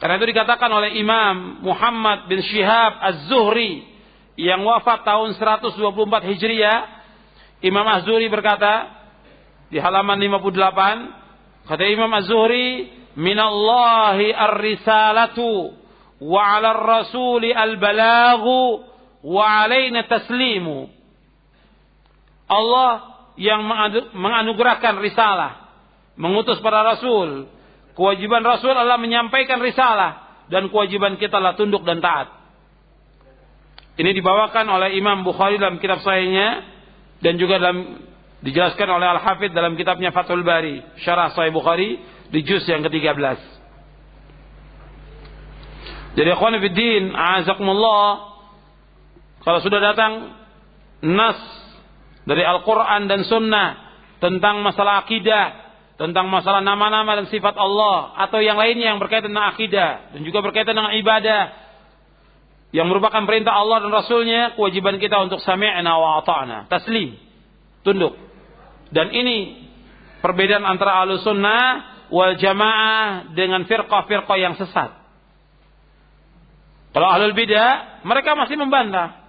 Karena itu dikatakan oleh Imam Muhammad bin Syihab Az-Zuhri yang wafat tahun 124 Hijriah. Imam Az-Zuhri berkata di halaman 58, kata Imam Az-Zuhri, minallahi ar-risalatu wa 'alar rasuli al-balaghu wa 'alaina taslimu. Allah yang menganugerahkan risalah, mengutus para rasul. Kewajiban rasul adalah menyampaikan risalah, dan kewajiban kita adalah tunduk dan taat. Ini dibawakan oleh Imam Bukhari dalam kitab sahihnya, dan juga dijelaskan oleh Al-Hafidz dalam kitabnya Fathul Bari, Syarah Sahih Bukhari di juz yang ke-13. Jadi ikhwan fillah, a'azakumullah, kalau sudah datang nas dari Al-Quran dan Sunnah tentang masalah akidah, tentang masalah nama-nama dan sifat Allah, atau yang lainnya yang berkaitan dengan akidah dan juga berkaitan dengan ibadah yang merupakan perintah Allah dan Rasulnya, kewajiban kita untuk sami'na wa ata'na, taslim, tunduk. Dan ini perbedaan antara Ahlus Sunnah wal Jamaah dengan firqah-firqah yang sesat. Kalau Ahlul Bidah, mereka masih membantah.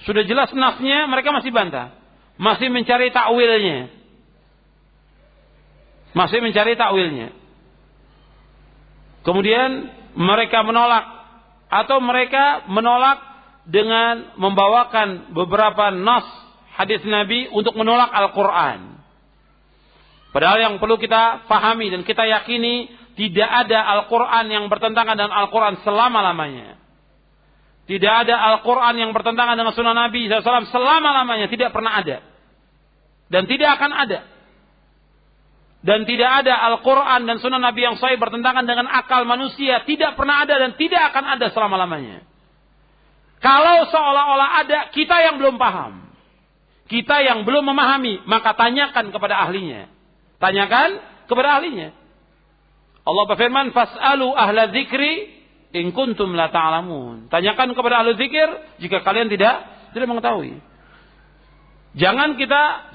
Sudah jelas nasnya, mereka masih bantah, masih mencari takwilnya. Kemudian mereka menolak, atau mereka menolak dengan membawakan beberapa nas hadis Nabi untuk menolak Al-Quran. Padahal yang perlu kita pahami dan kita yakini, tidak ada Al-Quran yang bertentangan dengan Al-Quran selama-lamanya. Tidak ada Al-Quran yang bertentangan dengan sunnah Nabi SAW selama-lamanya. Tidak pernah ada. Dan tidak akan ada. Dan tidak ada Al-Quran dan sunnah Nabi yang sahih bertentangan dengan akal manusia. Tidak pernah ada dan tidak akan ada selama-lamanya. Kalau seolah-olah ada, kita yang belum paham, kita yang belum memahami, maka tanyakan kepada ahlinya. Tanyakan kepada ahlinya. Allah berfirman, fas'alu ahla dzikri in kuntum la ta'lamun. Tanyakan kepada ahli zikir jika kalian tidak mengetahui. Jangan kita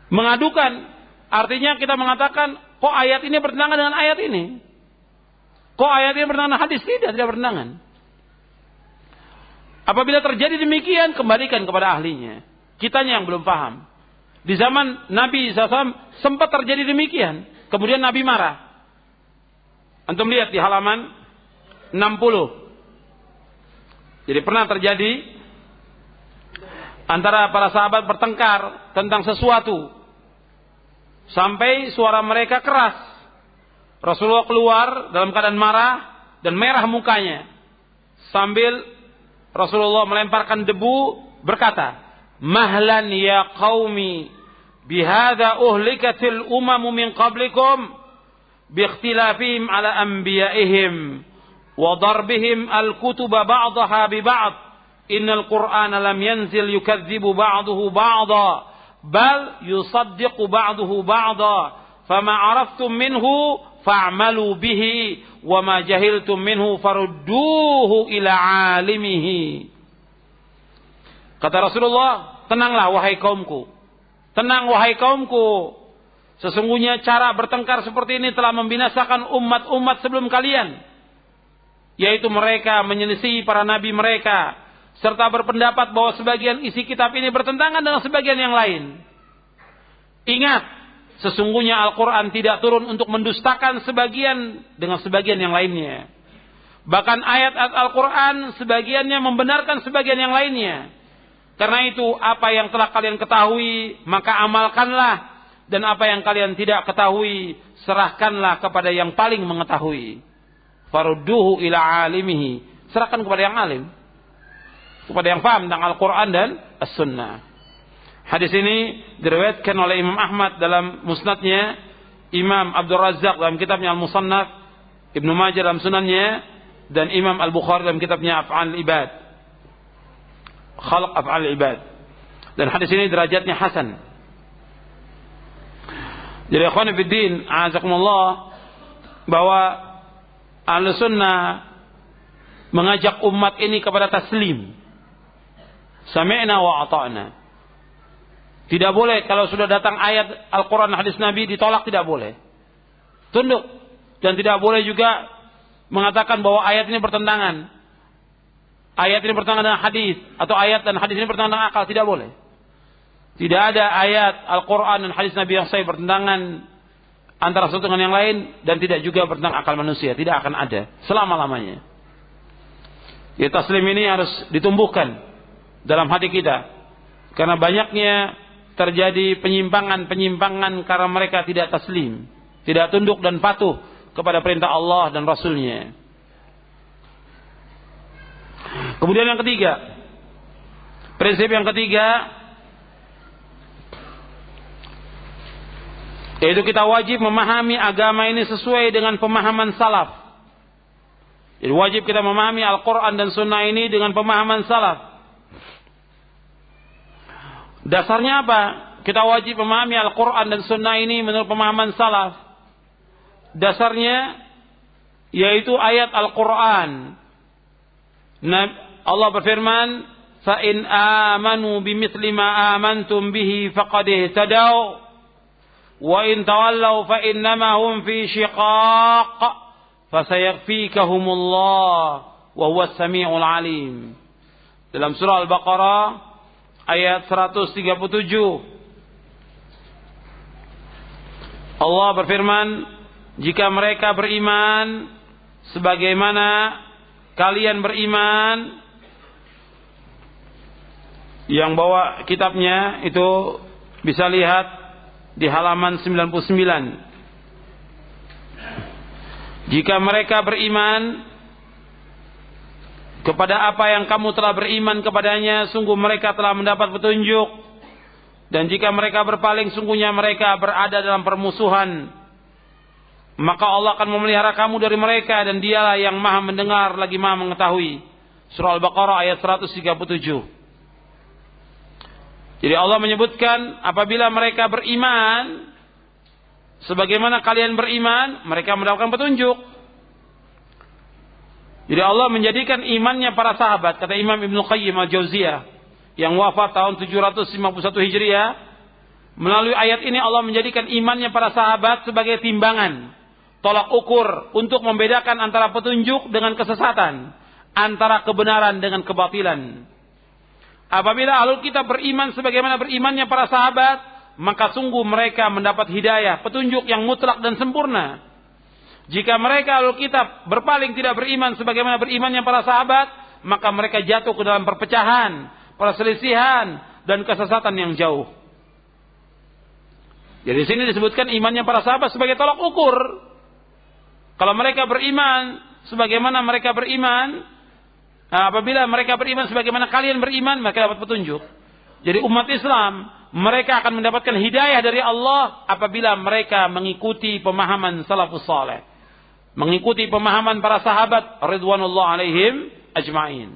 mengadukan. Artinya kita mengatakan, kok ayat ini bertentangan dengan ayat ini? Kok ayat ini bertentangan dengan hadis? Tidak bertentangan. Apabila terjadi demikian, kembalikan kepada ahlinya. Kitanya yang belum paham. Di zaman Nabi SAW sempat terjadi demikian. Kemudian Nabi marah. Antum lihat di halaman 60. Jadi pernah terjadi antara para sahabat bertengkar tentang sesuatu. Sampai suara mereka keras. Rasulullah keluar dalam keadaan marah dan merah mukanya. Sambil Rasulullah melemparkan debu, berkata, mahlan ya qaumi bihadza uhlikatil umamu min qablikum biikhtilafihim ala anbiya'ihim wa darbihim al-kutuba ba'daha bi ba'd innal qur'ana lam yanzil yukadzibu ba'dahu ba'da bal yusaddiqu ba'dahu ba'da fama 'araftum minhu fa'malu bihi wa ma jahiltum minhu farudduhu ila 'alimihi. Kata Rasulullah, tenanglah wahai kaumku. Tenang wahai kaumku. Sesungguhnya cara bertengkar seperti ini telah membinasakan umat-umat sebelum kalian. Yaitu mereka menyelisihi para nabi mereka. Serta berpendapat bahwa sebagian isi kitab ini bertentangan dengan sebagian yang lain. Ingat, sesungguhnya Al-Quran tidak turun untuk mendustakan sebagian dengan sebagian yang lainnya. Bahkan ayat-ayat Al-Quran sebagiannya membenarkan sebagian yang lainnya. Karena itu apa yang telah kalian ketahui maka amalkanlah. Dan apa yang kalian tidak ketahui serahkanlah kepada yang paling mengetahui. Farudduhu ila alimihi. Serahkan kepada yang alim. Kepada yang paham tentang Al-Quran dan As-Sunnah. Hadis ini diriwayatkan oleh Imam Ahmad dalam musnadnya, Imam Abdul Razzaq dalam kitabnya Al-Musannaf, Ibnu Majah dalam sunannya, dan Imam Al-Bukhari dalam kitabnya Af'al Ibad, Khalq Af'al Ibad. Dan hadis ini derajatnya hasan. Jadi ikhwan fillah, a'azakumullah, bahwa Ahlus Sunnah mengajak umat ini kepada taslim. Sami'na wa ata'na. Tidak boleh kalau sudah datang ayat Al-Quran hadis Nabi ditolak, tidak boleh. Tunduk. Dan tidak boleh juga mengatakan bahwa ayat ini bertentangan. Ayat ini bertentangan dengan hadis, atau ayat dan hadis ini bertentangan dengan akal, tidak boleh. Tidak ada ayat Al-Quran dan hadis Nabi yang sahih bertentangan antara satu dengan yang lain, dan tidak juga bertentangan akal manusia. Tidak akan ada selama-lamanya. Ya, taslim ini harus ditumbuhkan dalam hati kita. Karena banyaknya terjadi penyimpangan-penyimpangan karena mereka tidak taslim, tidak tunduk dan patuh kepada perintah Allah dan Rasulnya. Kemudian yang ketiga, prinsip yang ketiga, yaitu kita wajib memahami agama ini sesuai dengan pemahaman salaf. Jadi wajib kita memahami Al-Quran dan Sunnah ini dengan pemahaman salaf. Dasarnya apa? Kita wajib memahami Al-Quran dan Sunnah ini menurut pemahaman salaf. Dasarnya yaitu ayat Al-Quran. Allah berfirman, "Fa'in amanu bimithli ma amantum bihi faqad ihtadaw, wa in tawallaw fa innama hum fi shiqaq, fasayakfikahumullah wa huwas samiul alim." Dalam surah Al-Baqarah ayat 137, Allah berfirman, jika mereka beriman sebagaimana kalian beriman. Yang bawa kitabnya itu bisa lihat di halaman 99. Jika mereka beriman kepada apa yang kamu telah beriman kepadanya, sungguh mereka telah mendapat petunjuk. Dan jika mereka berpaling, sungguhnya mereka berada dalam permusuhan. Maka Allah akan memelihara kamu dari mereka, dan dialah yang maha mendengar lagi maha mengetahui. Surah Al-Baqarah ayat 137. Jadi Allah menyebutkan apabila mereka beriman sebagaimana kalian beriman, mereka mendapatkan petunjuk. Jadi Allah menjadikan imannya para sahabat, kata Imam Ibnu Qayyim Al-Jauziyah yang wafat tahun 751 Hijriah, melalui ayat ini Allah menjadikan imannya para sahabat sebagai timbangan, tolak ukur untuk membedakan antara petunjuk dengan kesesatan, antara kebenaran dengan kebatilan. Apabila ahlul kitab beriman sebagaimana berimannya para sahabat, maka sungguh mereka mendapat hidayah, petunjuk yang mutlak dan sempurna. Jika mereka ahlul kitab berpaling tidak beriman sebagaimana berimannya para sahabat, maka mereka jatuh ke dalam perpecahan, perselisihan, dan kesesatan yang jauh. Jadi di sini disebutkan imannya para sahabat sebagai tolak ukur. Kalau mereka beriman sebagaimana mereka beriman, apabila mereka beriman sebagaimana kalian beriman, mereka dapat petunjuk. Jadi umat Islam, mereka akan mendapatkan hidayah dari Allah apabila mereka mengikuti pemahaman salafus saleh, mengikuti pemahaman para sahabat ridwanullah alaihim ajma'in.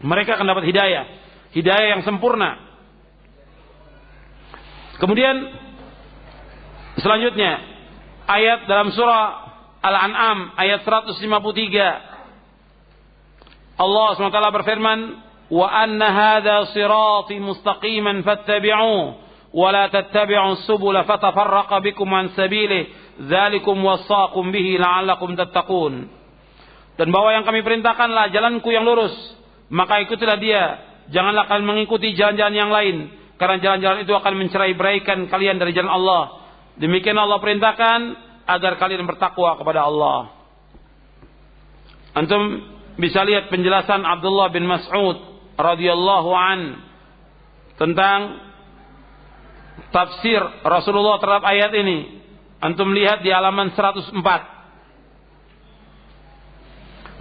Mereka akan dapat hidayah, hidayah yang sempurna. Kemudian selanjutnya ayat dalam surah Al-An'am ayat 153. Allah SWT berfirman, wa anna hadha sirati mustaqiman fattabi'uhu wa la tattabi'us subula fatafarraqa bikum an sabilihi dzalikum wassaqum bihi la'allakum tattaqun. Dan bahwa yang kami perintahkanlah jalanku yang lurus, maka ikutilah dia, janganlah kalian mengikuti jalan-jalan yang lain, karena jalan-jalan itu akan mencerai-beraikan kalian dari jalan Allah. Demikian Allah perintahkan agar kalian bertakwa kepada Allah. Antum bisa lihat penjelasan Abdullah bin Mas'ud radhiyallahu an tentang tafsir Rasulullah terhadap ayat ini. Antum lihat di halaman 104.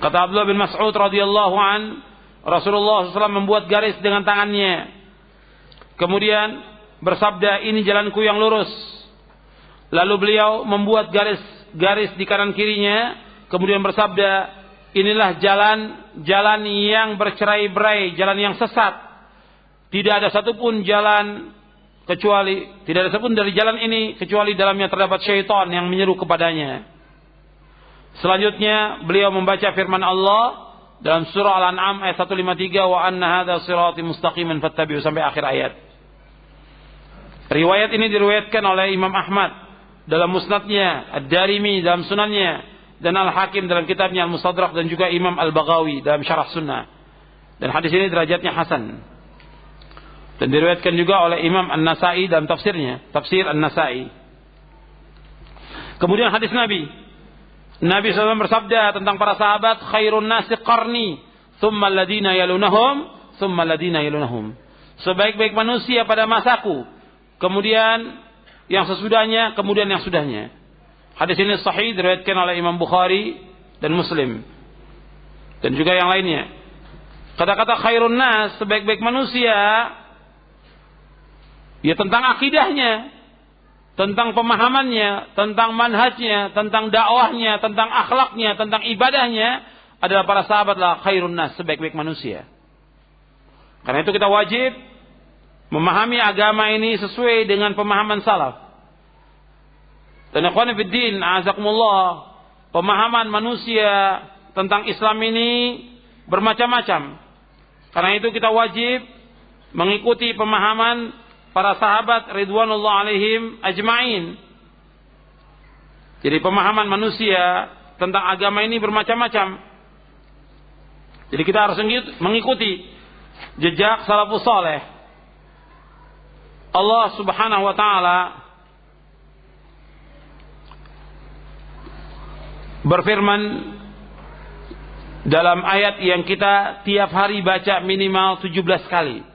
Kata Abdullah bin Mas'ud radhiyallahu an, Rasulullah SAW membuat garis dengan tangannya. Kemudian bersabda, ini jalanku yang lurus. Lalu beliau membuat garis di kanan kirinya. Kemudian bersabda, inilah jalan yang bercerai-berai, jalan yang sesat. Tidak ada satupun jalan tidak ada satupun dari jalan ini kecuali dalamnya terdapat syaitan yang menyeru kepadanya. Selanjutnya beliau membaca firman Allah, dalam surah Al-An'am ayat 153, wa anna hadza sirati mustaqiman fattabi'u, sampai akhir ayat. Riwayat ini diriwayatkan oleh Imam Ahmad dalam musnadnya, Ad-Darimi dalam sunannya, dan Al-Hakim dalam kitabnya Al-Mustadrak, dan juga Imam Al-Baghawi dalam Syarah Sunnah. Dan hadis ini derajatnya hasan. Dan diriwayatkan juga oleh Imam An-Nasa'i dalam tafsirnya, Tafsir An-Nasa'i. Kemudian hadis Nabi SAW bersabda tentang para sahabat, khairun nasi qarni, thumma alladhina yalunahum, thumma alladhina yalunahum. Sebaik-baik manusia pada masaku, kemudian yang sesudahnya, kemudian yang sudahnya. Hadis ini sahih, diriwayatkan oleh Imam Bukhari dan Muslim, dan juga yang lainnya. Kata-kata khairun nas, sebaik-baik manusia, ya tentang akidahnya, tentang pemahamannya, tentang manhajnya, tentang dakwahnya, tentang akhlaknya, tentang ibadahnya, adalah para sahabatlah khairun nas, sebaik-baik manusia. Karena itu kita wajib memahami agama ini sesuai dengan pemahaman salaf. Dan ikhwan fiddin, azakumullah, pemahaman manusia tentang Islam ini bermacam-macam. Karena itu kita wajib mengikuti pemahaman para sahabat ridwanullah alaihim ajma'in. Jadi pemahaman manusia tentang agama ini bermacam-macam. Jadi kita harus mengikuti jejak salafus saleh. Allah Subhanahu wa taala berfirman dalam ayat yang kita tiap hari baca minimal 17 kali.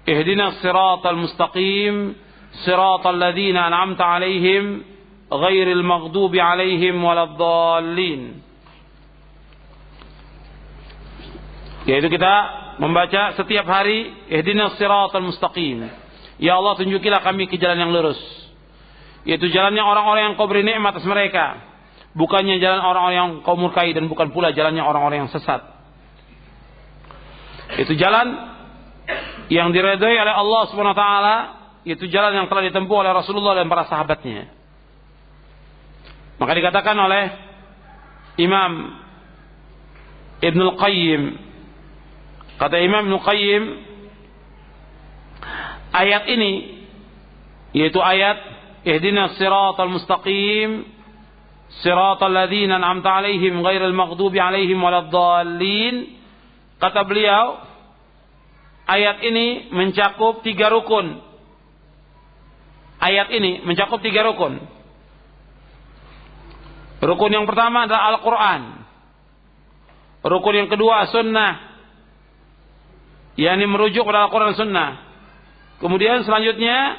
Ihdinas siratal mustaqim, siratal ladzina an'amta 'alaihim, ghairil maghdubi 'alaihim waladdallin. Yaitu kita membaca setiap hari ihdinas siratal mustaqim. Ya Allah, tunjukilah kami ke jalan yang lurus. Yaitu jalannya orang-orang yang Kau beri nikmat atas mereka, bukannya jalan orang-orang yang Kau murkai, dan bukan pula jalannya orang-orang yang sesat. Itu jalan yang diridhai oleh Allah Subhanahu wa taala, itu jalan yang telah ditempuh oleh Rasulullah dan para sahabatnya. Maka dikatakan oleh Imam Ibnul Qayyim, kata Imam Ibnul Qayyim, ayat ini, yaitu ayat ihdinas siratal mustaqim, siratal ladzina an'amta 'alaihim ghairil maghdubi 'alaihim waladdallin, kata beliau, ayat ini mencakup 3 rukun. Ayat ini mencakup 3 rukun. Rukun yang pertama adalah Al-Quran. Rukun yang kedua Sunnah, yakni merujuk pada Al-Quran dan Sunnah. Kemudian selanjutnya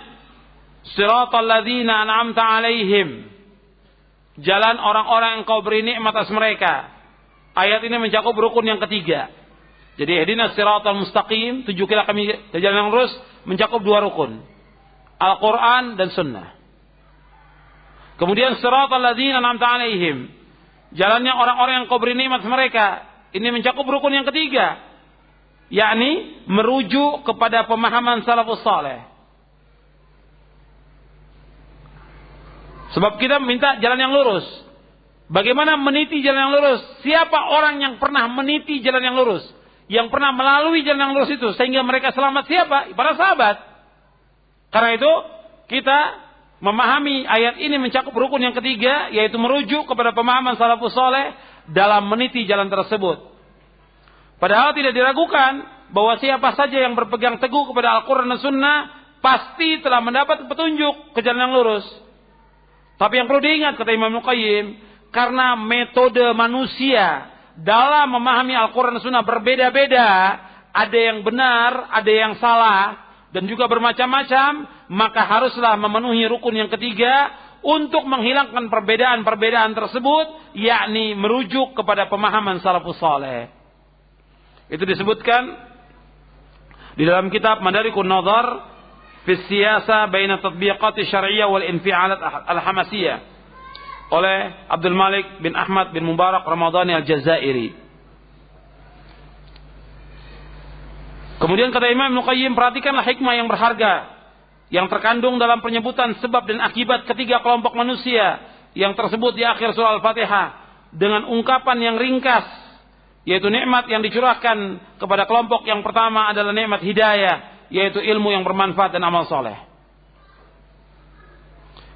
siratal ladzina an'amta 'alaihim, jalan orang-orang yang Kau beri nikmat atas mereka. Ayat ini mencakup rukun yang ketiga. Jadi ihdinas siratal mustaqim, tunjukilah kami ke jalan yang lurus, mencakup 2 rukun, Al-Quran dan Sunnah. Kemudian siratal ladzina an'amta 'alaihim, jalannya orang-orang yang Kau beri nikmat mereka. Ini mencakup rukun yang ketiga, yakni merujuk kepada pemahaman salafus saleh. Sebab kita minta jalan yang lurus. Bagaimana meniti jalan yang lurus? Siapa orang yang pernah meniti jalan yang lurus, yang pernah melalui jalan yang lurus itu sehingga mereka selamat? Siapa? Para sahabat. Karena itu kita memahami ayat ini mencakup rukun yang ketiga, yaitu merujuk kepada pemahaman salafus saleh dalam meniti jalan tersebut. Padahal tidak diragukan bahwa siapa saja yang berpegang teguh kepada Al-Quran dan Sunnah pasti telah mendapat petunjuk ke jalan yang lurus. Tapi yang perlu diingat, kata Imam Al-Qayyim, karena metode manusia dalam memahami Al-Quran dan Sunnah berbeda-beda, ada yang benar, ada yang salah, dan juga bermacam-macam, maka haruslah memenuhi rukun yang ketiga untuk menghilangkan perbedaan-perbedaan tersebut, yakni merujuk kepada pemahaman salafus saleh. Itu disebutkan di dalam kitab Madarikun Nazar fi Siyasa baina Tatbiqat Syar'iyyah wal Infi'alat Al-Hamasiyah oleh Abdul Malik bin Ahmad bin Mubarak Ramadhani Al-Jazairi. Kemudian kata Imam Ibnu Qayyim, perhatikanlah hikmah yang berharga yang terkandung dalam penyebutan sebab dan akibat ketiga kelompok manusia yang tersebut di akhir surah Al-Fatihah dengan ungkapan yang ringkas yaitu nikmat yang dicurahkan kepada kelompok yang pertama adalah nikmat hidayah, yaitu ilmu yang bermanfaat dan amal soleh.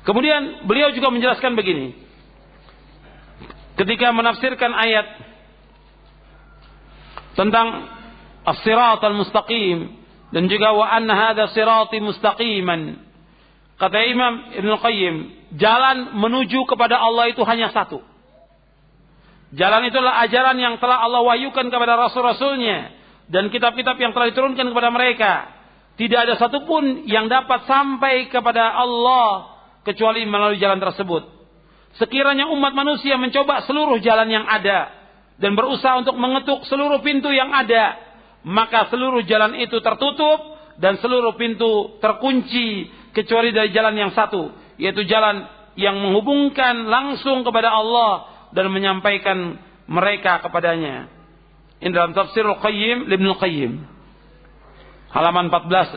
Kemudian beliau juga menjelaskan begini, ketika menafsirkan ayat tentang as-siratal mustaqim dan juga wa anna hadza sirati mustaqiman, kata Imam Ibnu Qayyim, jalan menuju kepada Allah itu hanya satu. Jalan itulah ajaran yang telah Allah wahyukan kepada rasul-rasulnya dan kitab-kitab yang telah diturunkan kepada mereka. Tidak ada satupun yang dapat sampai kepada Allah kecuali melalui jalan tersebut. Sekiranya umat manusia mencoba seluruh jalan yang ada dan berusaha untuk mengetuk seluruh pintu yang ada, maka seluruh jalan itu tertutup dan seluruh pintu terkunci kecuali dari jalan yang satu, yaitu jalan yang menghubungkan langsung kepada Allah dan menyampaikan mereka kepadanya. Ini dalam Tafsirul Qayyim Ibnu Qayyim, halaman 14-15.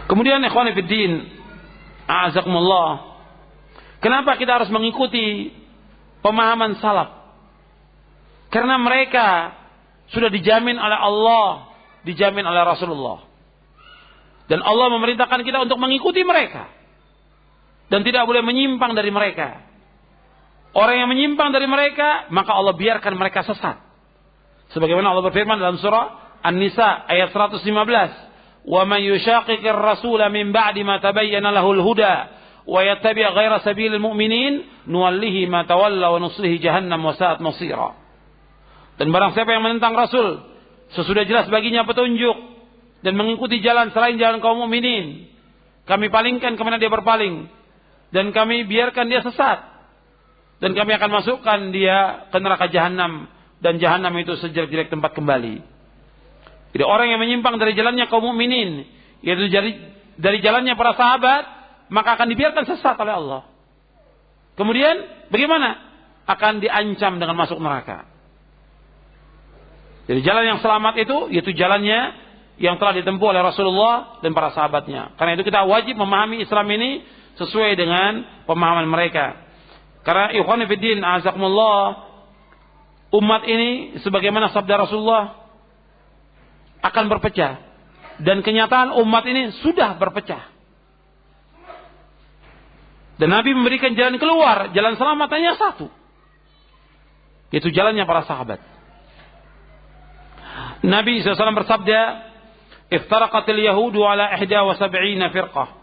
Kemudian ikhwan fillah, a'azakumullah, kenapa kita harus mengikuti pemahaman salaf? Karena mereka sudah dijamin oleh Allah, dijamin oleh Rasulullah. Dan Allah memerintahkan kita untuk mengikuti mereka dan tidak boleh menyimpang dari mereka. Orang yang menyimpang dari mereka, maka Allah biarkan mereka sesat. Sebagaimana Allah berfirman dalam surah An-Nisa ayat 115, "Wa may yushaqiqir rasula min ba'di ma tabayyana lahul huda wa yattabi' ghaira sabilil mu'minin nuwallihi ma tawalla wa nuslihi jahannam wa sa'at masira." Dan barang siapa yang menentang Rasul sesudah jelas baginya petunjuk dan mengikuti jalan selain jalan kaum mukminin, kami palingkan kemana dia berpaling dan kami biarkan dia sesat, dan kami akan masukkan dia ke neraka jahanam, dan jahanam itu sejelek-jelek tempat kembali. Jadi orang yang menyimpang dari jalannya kaum mukminin, yaitu dari jalannya para sahabat, maka akan dibiarkan sesat oleh Allah. Kemudian bagaimana? Akan diancam dengan masuk neraka. Jadi jalan yang selamat itu yaitu jalannya yang telah ditempuh oleh Rasulullah dan para sahabatnya. Karena itu kita wajib memahami Islam ini sesuai dengan pemahaman mereka. Karena ikhwan fillah, azakumullah, umat ini sebagaimana sabda Rasulullah akan berpecah, dan kenyataan umat ini sudah berpecah. Dan Nabi memberikan jalan keluar, jalan selamat hanya satu, yaitu jalannya para sahabat. Nabi SAW bersabda, "Iftaraqatil yahudu ala 71 firqah.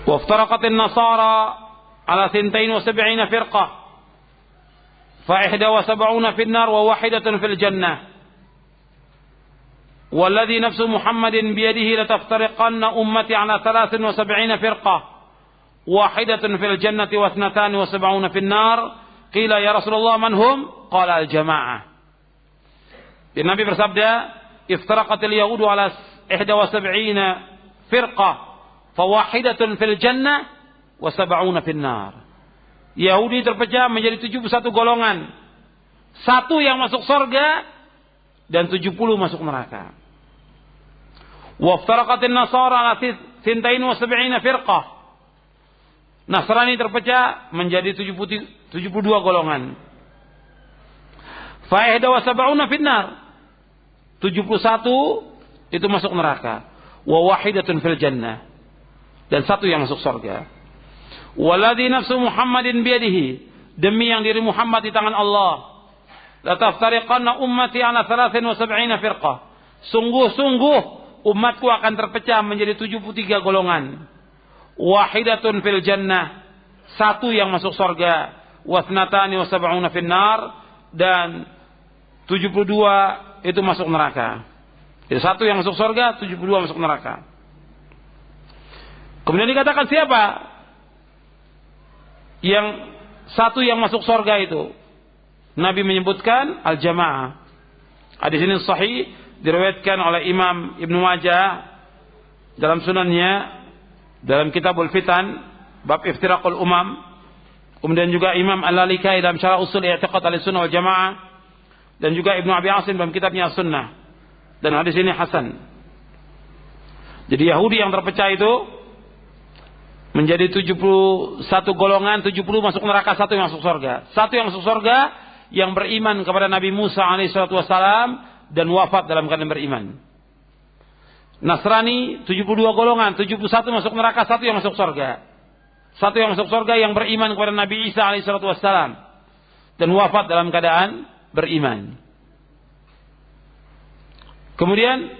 وافترقت النصارى على 72 فرقة ف71 في النار وواحدة في الجنة والذي نفس محمد بيده لتفترقن أمتي على 73 فرقة واحدة في الجنة و72 في النار قيل يا رسول الله من هم قال الجماعة." Nabi bersabda, "Iftaraqatil yahudu ala 71 firqah fawahidatun fil jannah wa 70 fil nar." Yahudi terpecah menjadi 71 golongan. Satu yang masuk surga dan 70 masuk neraka. Wa iftaraqatin nasara ala 72 firqah. Nasrani terpecah menjadi 72 golongan. Fa 71 fil nar. 71 itu masuk neraka. Wa wahidatun fil jannah. Dan satu yang masuk surga. Waladhi nafsu Muhammadin biyadihi, demi yang diri Muhammad di tangan Allah, la taftariqanna ummati ala 73 firqah. Sungguh-sungguh umatku akan terpecah menjadi 73 golongan. Wahidatun fil jannah, satu yang masuk surga. Wasnatani wa 70 fil nar, dan 72 itu masuk neraka. Jadi satu yang masuk surga, 72 masuk neraka. Kemudian dikatakan siapa yang satu yang masuk surga itu? Nabi menyebutkan al-jamaah. Hadis ini sahih, diriwayatkan oleh Imam Ibnu Majah dalam sunannya, dalam Kitabul Fitan, bab iftiraqul umam. Kemudian juga Imam Al-Lalikai dalam Syarah Usul I'tiqad Ahlussunnah wal Jamaah, dan juga Ibnu Abi Asim dalam kitabnya As-Sunnah. Dan hadis ini hasan. Jadi Yahudi yang terpecah itu menjadi 71 golongan, 70 masuk neraka, 1 yang masuk surga. 1 yang masuk surga yang beriman kepada Nabi Musa alaihissalatu wassalam dan wafat dalam keadaan beriman. Nasrani 72 golongan, 71 masuk neraka, 1 yang masuk surga. 1 yang masuk surga yang beriman kepada Nabi Isa alaihissalatu wassalam dan wafat dalam keadaan beriman. Kemudian,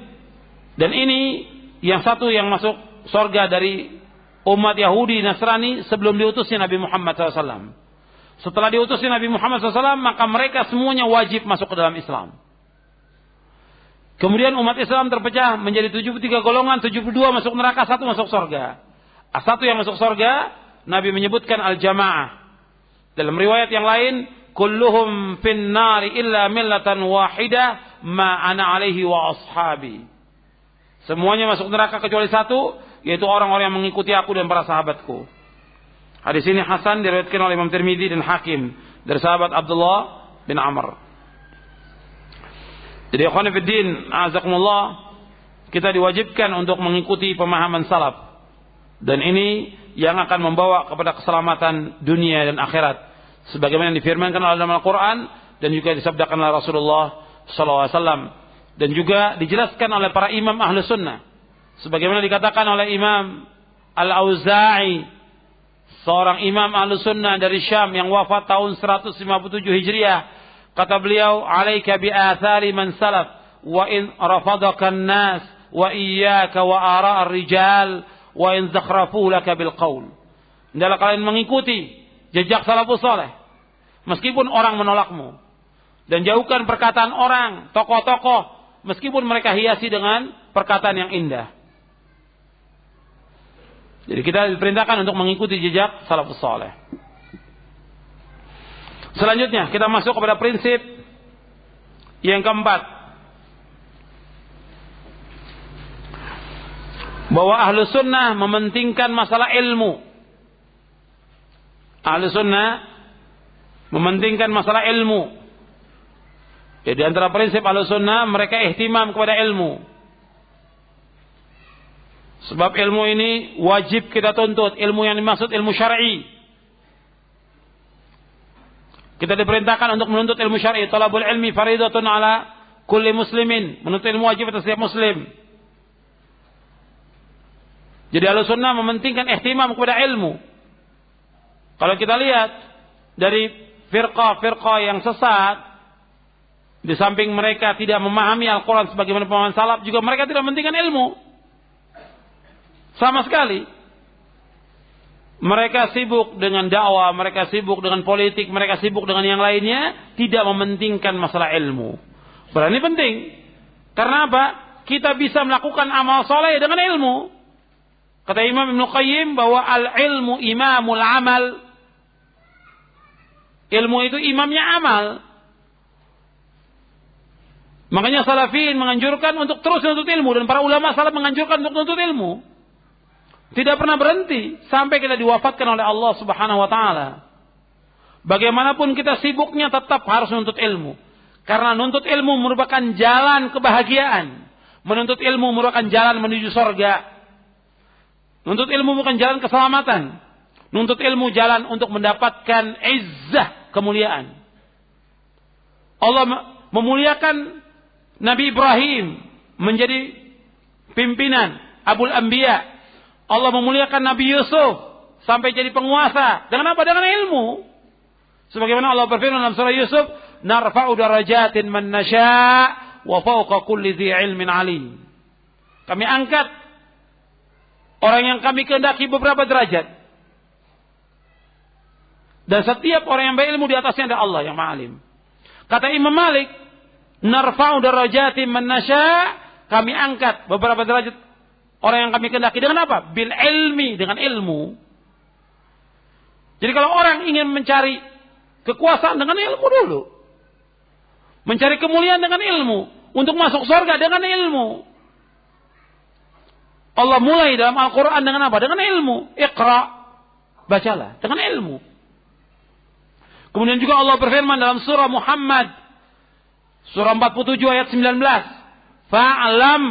dan ini yang 1 yang masuk surga dari umat Yahudi Nasrani sebelum diutusnya Nabi Muhammad SAW. Setelah diutusnya Nabi Muhammad SAW, maka mereka semuanya wajib masuk ke dalam Islam. Kemudian umat Islam terpecah menjadi 73 golongan, 72 masuk neraka, 1 masuk surga. 1 yang masuk surga, Nabi menyebutkan al-jamaah. Dalam riwayat yang lain, kulluhum fin nari illa millatan wahidah ma ana alaihi wa ashabi. Semuanya masuk neraka kecuali 1, yaitu orang-orang yang mengikuti aku dan para sahabatku. Hadis ini hasan, diriwayatkan oleh Imam Tirmidzi dan Hakim dari sahabat Abdullah bin Amr. Jadi ikhwan fillah, azakumullah, kita diwajibkan untuk mengikuti pemahaman salaf. Dan ini yang akan membawa kepada keselamatan dunia dan akhirat. Sebagaimana yang difirmankan oleh dalam Al-Quran dan juga disabdakan oleh Rasulullah SAW. Dan juga dijelaskan oleh para imam ahlu sunnah. Sebagaimana dikatakan oleh Imam Al-Auza'i, seorang imam ahlu sunnah dari Syam yang wafat tahun 157 Hijriah. Kata beliau, alaika bi athari man salaf wa in rafadaka an-nas wa iyyaka wa ara' ar-rijal wa in zakhrafu laka bil qaul. Hendaklah kalian mengikuti jejak salafus saleh meskipun orang menolakmu, dan jauhkan perkataan orang, tokoh-tokoh, meskipun mereka hiasi dengan perkataan yang indah. Jadi kita diperintahkan untuk mengikuti jejak salafus saleh. Selanjutnya kita masuk kepada prinsip yang keempat, bahwa ahlu sunnah mementingkan masalah ilmu. Ahlu sunnah mementingkan masalah ilmu. Jadi antara prinsip ahlu sunnah, mereka ihtimam kepada ilmu. Sebab ilmu ini wajib kita tuntut. Ilmu yang dimaksud ilmu syar'i. Kita diperintahkan untuk menuntut ilmu syar'i. Talabul ilmi faridatun ala kulli muslimin. Menuntut ilmu wajib atas setiap muslim. Jadi Ahlussunnah mementingkan ihtimam kepada ilmu. Kalau kita lihat dari firqah-firqah yang sesat, di samping mereka tidak memahami Al-Quran sebagaimana pemahaman salaf, juga mereka tidak mementingkan ilmu. Sama sekali. Mereka sibuk dengan dakwah, mereka sibuk dengan politik, mereka sibuk dengan yang lainnya, tidak mementingkan masalah ilmu. Berarti ini penting. Karena apa? Kita bisa melakukan amal soleh dengan ilmu. Kata Imam Ibn Qayyim bahwa al-ilmu imamul amal. Ilmu itu imamnya amal. Makanya salafin menganjurkan untuk terus menuntut ilmu, dan para ulama salaf menganjurkan untuk menuntut ilmu. Tidak pernah berhenti sampai kita diwafatkan oleh Allah Subhanahu wa taala. Bagaimanapun kita sibuknya, tetap harus menuntut ilmu. Karena menuntut ilmu merupakan jalan kebahagiaan. Menuntut ilmu merupakan jalan menuju surga. Menuntut ilmu bukan jalan keselamatan. Menuntut ilmu jalan untuk mendapatkan izzah, kemuliaan. Allah memuliakan Nabi Ibrahim menjadi pimpinan Abul Anbiya. Allah memuliakan Nabi Yusuf sampai jadi penguasa. Dengan apa? Dengan ilmu. Sebagaimana Allah berfirman dalam surah Yusuf, narfa'u darajatin man nasha' wa fawqa kulli dhi ilmin alim. Kami angkat orang yang kami kehendaki beberapa derajat. Dan setiap orang yang berilmu di atasnya ada Allah yang ma'alim. Kata Imam Malik, narfa'u darajatin man nasha', kami angkat beberapa derajat orang yang kami kehendaki. Dengan apa? Bil ilmi, dengan ilmu. Jadi kalau orang ingin mencari kekuasaan, dengan ilmu dulu. Mencari kemuliaan dengan ilmu. Untuk masuk surga dengan ilmu. Allah mulai dalam Al-Quran dengan apa? Dengan ilmu. Iqra, bacalah dengan ilmu. Kemudian juga Allah berfirman dalam surah Muhammad, surah 47 ayat 19, fa'alam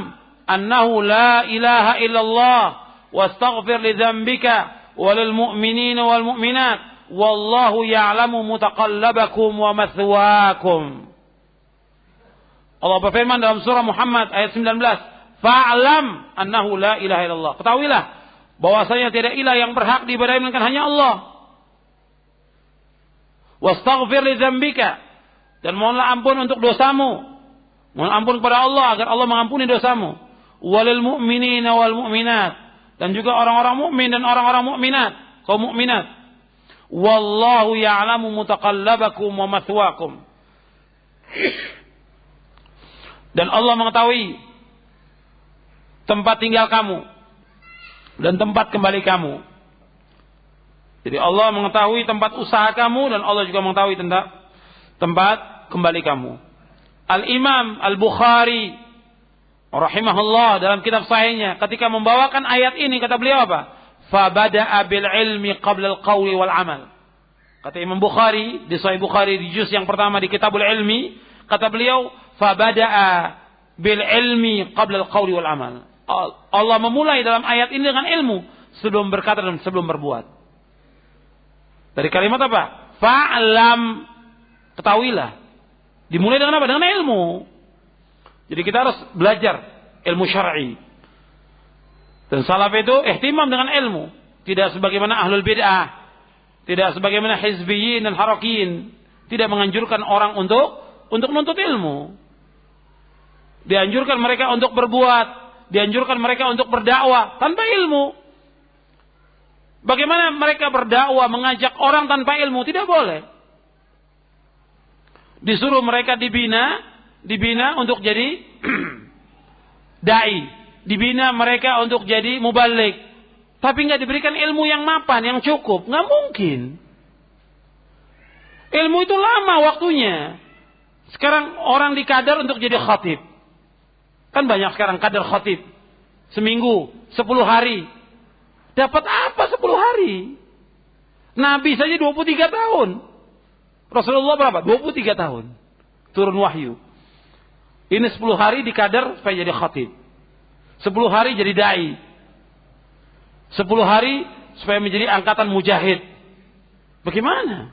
annahu la ilaha illallah wastaghfir li dzambika walil mu'minina wal mu'minat wallahu ya'lamu mutaqallabakum wa mathwaakum. Allah berfirman dalam surah Muhammad ayat 19, fa'lam annahu la ilaha illallah. Ketahuilah bahwasanya tidak ilah yang berhak diibadahi melainkan hanya Allah. Wastaghfir li dzambika, dan mohonlah ampun untuk dosamu. Mohon ampun kepada Allah agar Allah mengampuni dosamu. Walil mu'minina wal mu'minat, dan juga orang-orang mukmin dan orang-orang mukminat, kaum mukminat. Wallahu ya'lamu mutaqallabakum wa mathwaakum. Dan Allah mengetahui tempat tinggal kamu dan tempat kembali kamu. Jadi Allah mengetahui tempat usaha kamu dan Allah juga mengetahui tentang tempat kembali kamu. Al-Imam Al-Bukhari rahimahullah dalam kitab sahihnya ketika membawakan ayat ini kata beliau apa? Fabada'a bil ilmi qabla al-qawli wal amal. Kata Imam Bukhari di Sahih Bukhari di juz yang pertama di Kitabul Ilmi, kata beliau fabada'a bil ilmi qabla al-qawli wal amal. Allah memulai dalam ayat ini dengan ilmu sebelum berkata dan sebelum berbuat. Dari kalimat apa? Fa'lam, ketahuilah. Dimulai dengan apa? Dengan ilmu. Jadi kita harus belajar ilmu syar'i. Dan salaf itu ihtimam dengan ilmu, tidak sebagaimana ahlul bid'ah, tidak sebagaimana hizbiyyin dan harakiyin, tidak menganjurkan orang untuk menuntut ilmu. Dianjurkan mereka untuk berbuat, dianjurkan mereka untuk berdakwah tanpa ilmu. Bagaimana mereka berdakwah mengajak orang tanpa ilmu? Tidak boleh. Disuruh mereka dibina untuk jadi dai, dibina mereka untuk jadi mubaligh, tapi nggak diberikan ilmu yang mapan, yang cukup, nggak mungkin. Ilmu itu lama waktunya. Sekarang orang dikadar untuk jadi khatib. Kan banyak sekarang kader khatib. Seminggu, 10 hari. Dapat apa 10 hari? Nabi saja 23 tahun. Rasulullah berapa? 23 tahun. Turun wahyu. Ini 10 hari dikadar supaya jadi khatib. 10 hari jadi dai. 10 hari supaya menjadi angkatan mujahid. Bagaimana?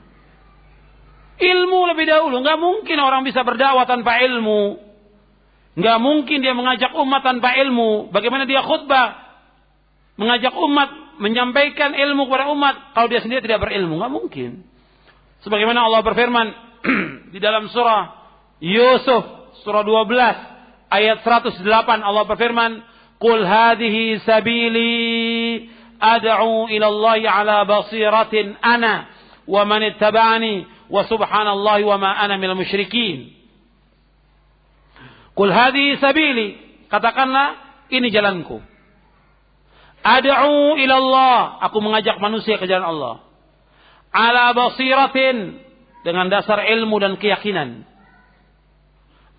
Ilmu lebih dahulu. Nggak mungkin orang bisa berdakwah tanpa ilmu. Nggak mungkin dia mengajak umat tanpa ilmu. Bagaimana dia khutbah? Mengajak umat, menyampaikan ilmu kepada umat kalau dia sendiri tidak berilmu. Nggak mungkin. Sebagaimana Allah berfirman di dalam surah Yusuf, surah 12, ayat 108, Allah berfirman, Qul hadhihi sabili ad'u ila Allah ala basiratin ana wa man ittaba'ani wa subhanallahi wa ma ana minal musyrikin. Qul hadhihi sabili, katakanlah ini jalanku. Ad'u ila Allah, aku mengajak manusia ke jalan Allah. Ala basiratin, dengan dasar ilmu dan keyakinan.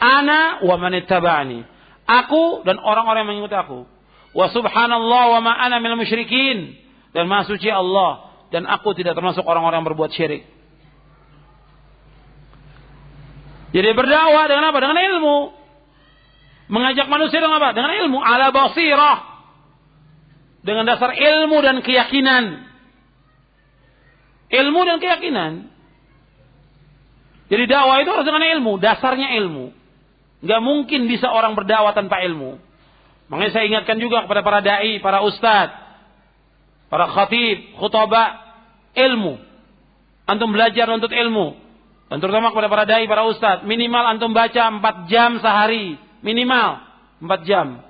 Ana wa man ittaba'ani, aku dan orang-orang yang mengikuti aku. Wa subhanallah wa ma ana minal musyrikin, dan maha suci Allah dan aku tidak termasuk orang-orang yang berbuat syirik. Jadi berdakwah dengan apa? Dengan ilmu. Mengajak manusia dengan apa? Dengan ilmu. Ala basirah, dengan dasar ilmu dan keyakinan. Ilmu dan keyakinan. Jadi dakwah itu harus dengan ilmu. Dasarnya ilmu. Nggak mungkin bisa orang berdakwah tanpa ilmu. Makanya saya ingatkan juga kepada para da'i, para ustadz, para khatib, khutbah, ilmu. Antum belajar untuk ilmu. Dan terutama kepada para da'i, para ustadz, minimal antum baca 4 jam sehari. Minimal 4 jam.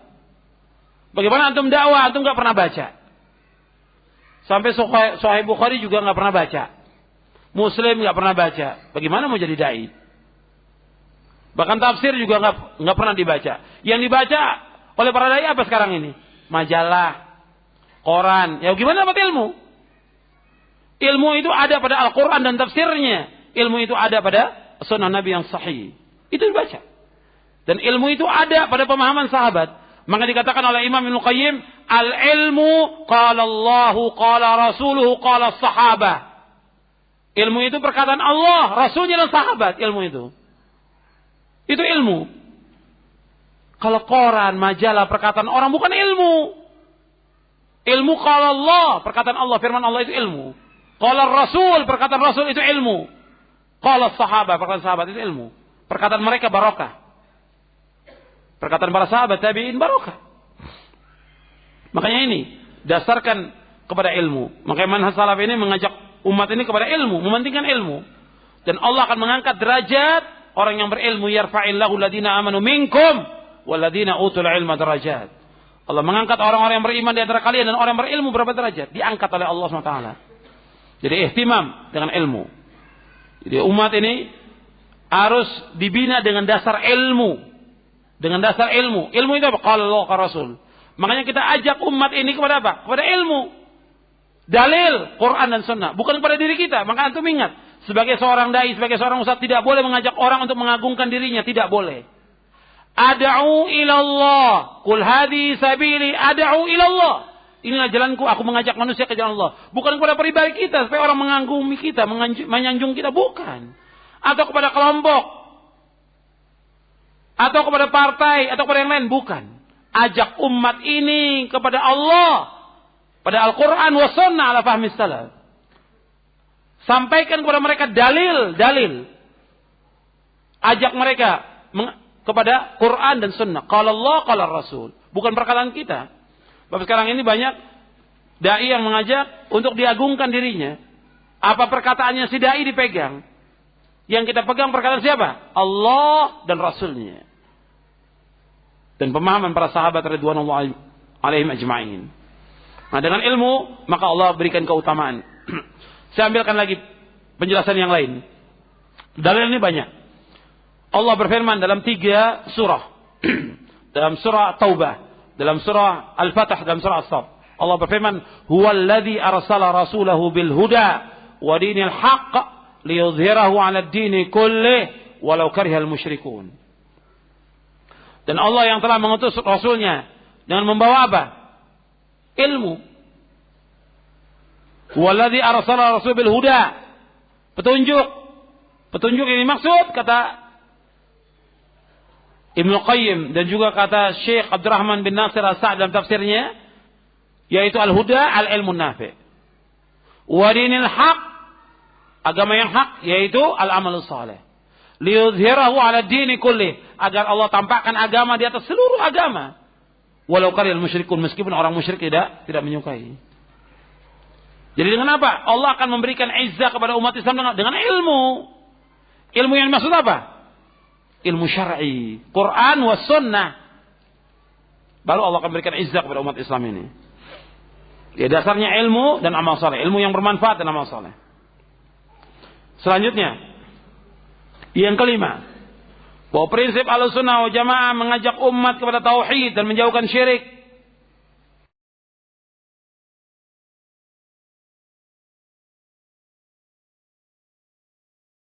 Bagaimana antum dakwah? Antum nggak pernah baca. Sampai Sahih Bukhari juga nggak pernah baca. Muslim nggak pernah baca. Bagaimana mau jadi dai? Bahkan tafsir juga nggak pernah dibaca. Yang dibaca oleh para dai apa sekarang ini? Majalah, koran. Ya gimana dapat ilmu? Ilmu itu ada pada Al-Quran dan tafsirnya. Ilmu itu ada pada sunnah Nabi yang sahih. Itu dibaca. Dan ilmu itu ada pada pemahaman sahabat. Maka dikatakan oleh Imam Ibnu Qayyim, al-ilmu qala Allahu qala rasuluhu qala sahabah. Ilmu itu perkataan Allah, Rasulnya dan sahabat. Ilmu itu ilmu. Kalau koran, majalah, perkataan orang bukan ilmu. Ilmu qala Allah, perkataan Allah, firman Allah itu ilmu. Qala Rasul, perkataan Rasul itu ilmu. Qala sahabat, perkataan sahabat itu ilmu. Perkataan mereka barokah. Perkataan para sahabat tabi'in barokah. Makanya ini dasarkan kepada ilmu. Makanya manhaj salaf ini mengajak umat ini kepada ilmu, mementingkan ilmu. Dan Allah akan mengangkat derajat orang yang berilmu. Yarfa'illahu alladhina amanu minkum walladhina utul ilma derajat. Allah mengangkat orang-orang yang beriman di antara kalian dan orang yang berilmu berapa derajat? Diangkat oleh Allah SWT. Jadi ihtimam dengan ilmu. Jadi umat ini harus dibina dengan dasar ilmu. Dengan dasar ilmu. Ilmu itu apa? Qala Allah qala Rasul. Makanya kita ajak umat ini kepada apa? Kepada ilmu. Dalil Quran dan Sunnah. Bukan kepada diri kita. Maka antum ingat. Sebagai seorang dai, sebagai seorang ustaz tidak boleh mengajak orang untuk mengagungkan dirinya. Tidak boleh. Ad'u ilallah. Qul hadhi sabili ad'u ilallah. Inilah jalanku, aku mengajak manusia ke jalan Allah. Bukan kepada pribadi kita, supaya orang mengagumi kita, menyanjung kita. Bukan. Atau kepada kelompok. Atau kepada partai, atau kepada yang lain. Bukan. Ajak umat ini kepada Allah. Pada Al-Quran wa sunnah ala fahmi salaf. Sampaikan kepada mereka dalil. Ajak mereka kepada Quran dan Sunnah. Qala Allah, qala Rasul. Bukan perkataan kita. Sebab sekarang ini banyak dai yang mengajak untuk diagungkan dirinya. Apa perkataannya si dai dipegang. Yang kita pegang perkataan siapa? Allah dan Rasulnya. Dan pemahaman para sahabat radhiyallahu alaihim ajma'in. Nah, dengan ilmu maka Allah berikan keutamaan. Saya ambilkan lagi penjelasan yang lain. Dalil ini banyak. Allah berfirman dalam 3 surah. Dalam surah Taubah, dalam surah Al-Fatah, dalam surah As-Saff. Allah berfirman, "Huwallazi arsala rasulahu bil huda wa dinil haqq liyudhhirahu 'ala ad-dini kullih walau karihal musyrikun." Dan Allah yang telah mengutus rasulnya dengan membawa apa? Ilmu. Huwallazi arsala rasulahu bil huda. Petunjuk. Petunjuk ini maksud kata Ibnu Qayyim dan juga kata Syekh Abdurrahman bin Nasir As-Sa'd dalam tafsirnya, yaitu al-huda al-ilmu nafi'. Wa dinil haq, agama yang hak, yaitu al-amalus saleh. Liyudhhirahu 'ala ad-dini kulli, agar Allah tampakkan agama di atas seluruh agama. Walau karihal musyrikun, meskipun orang musyrik tidak menyukai. Jadi dengan apa? Allah akan memberikan izzah kepada umat Islam dengan ilmu. Ilmu yang maksud apa? Ilmu syar'i, Quran wa sunnah. Baru Allah akan berikan izzah kepada umat Islam ini. Ya, dasarnya ilmu dan amal saleh, ilmu yang bermanfaat dan amal saleh. Selanjutnya, yang kelima, bahwa prinsip Ahlussunnah wal Jamaah mengajak umat kepada tauhid dan menjauhkan syirik.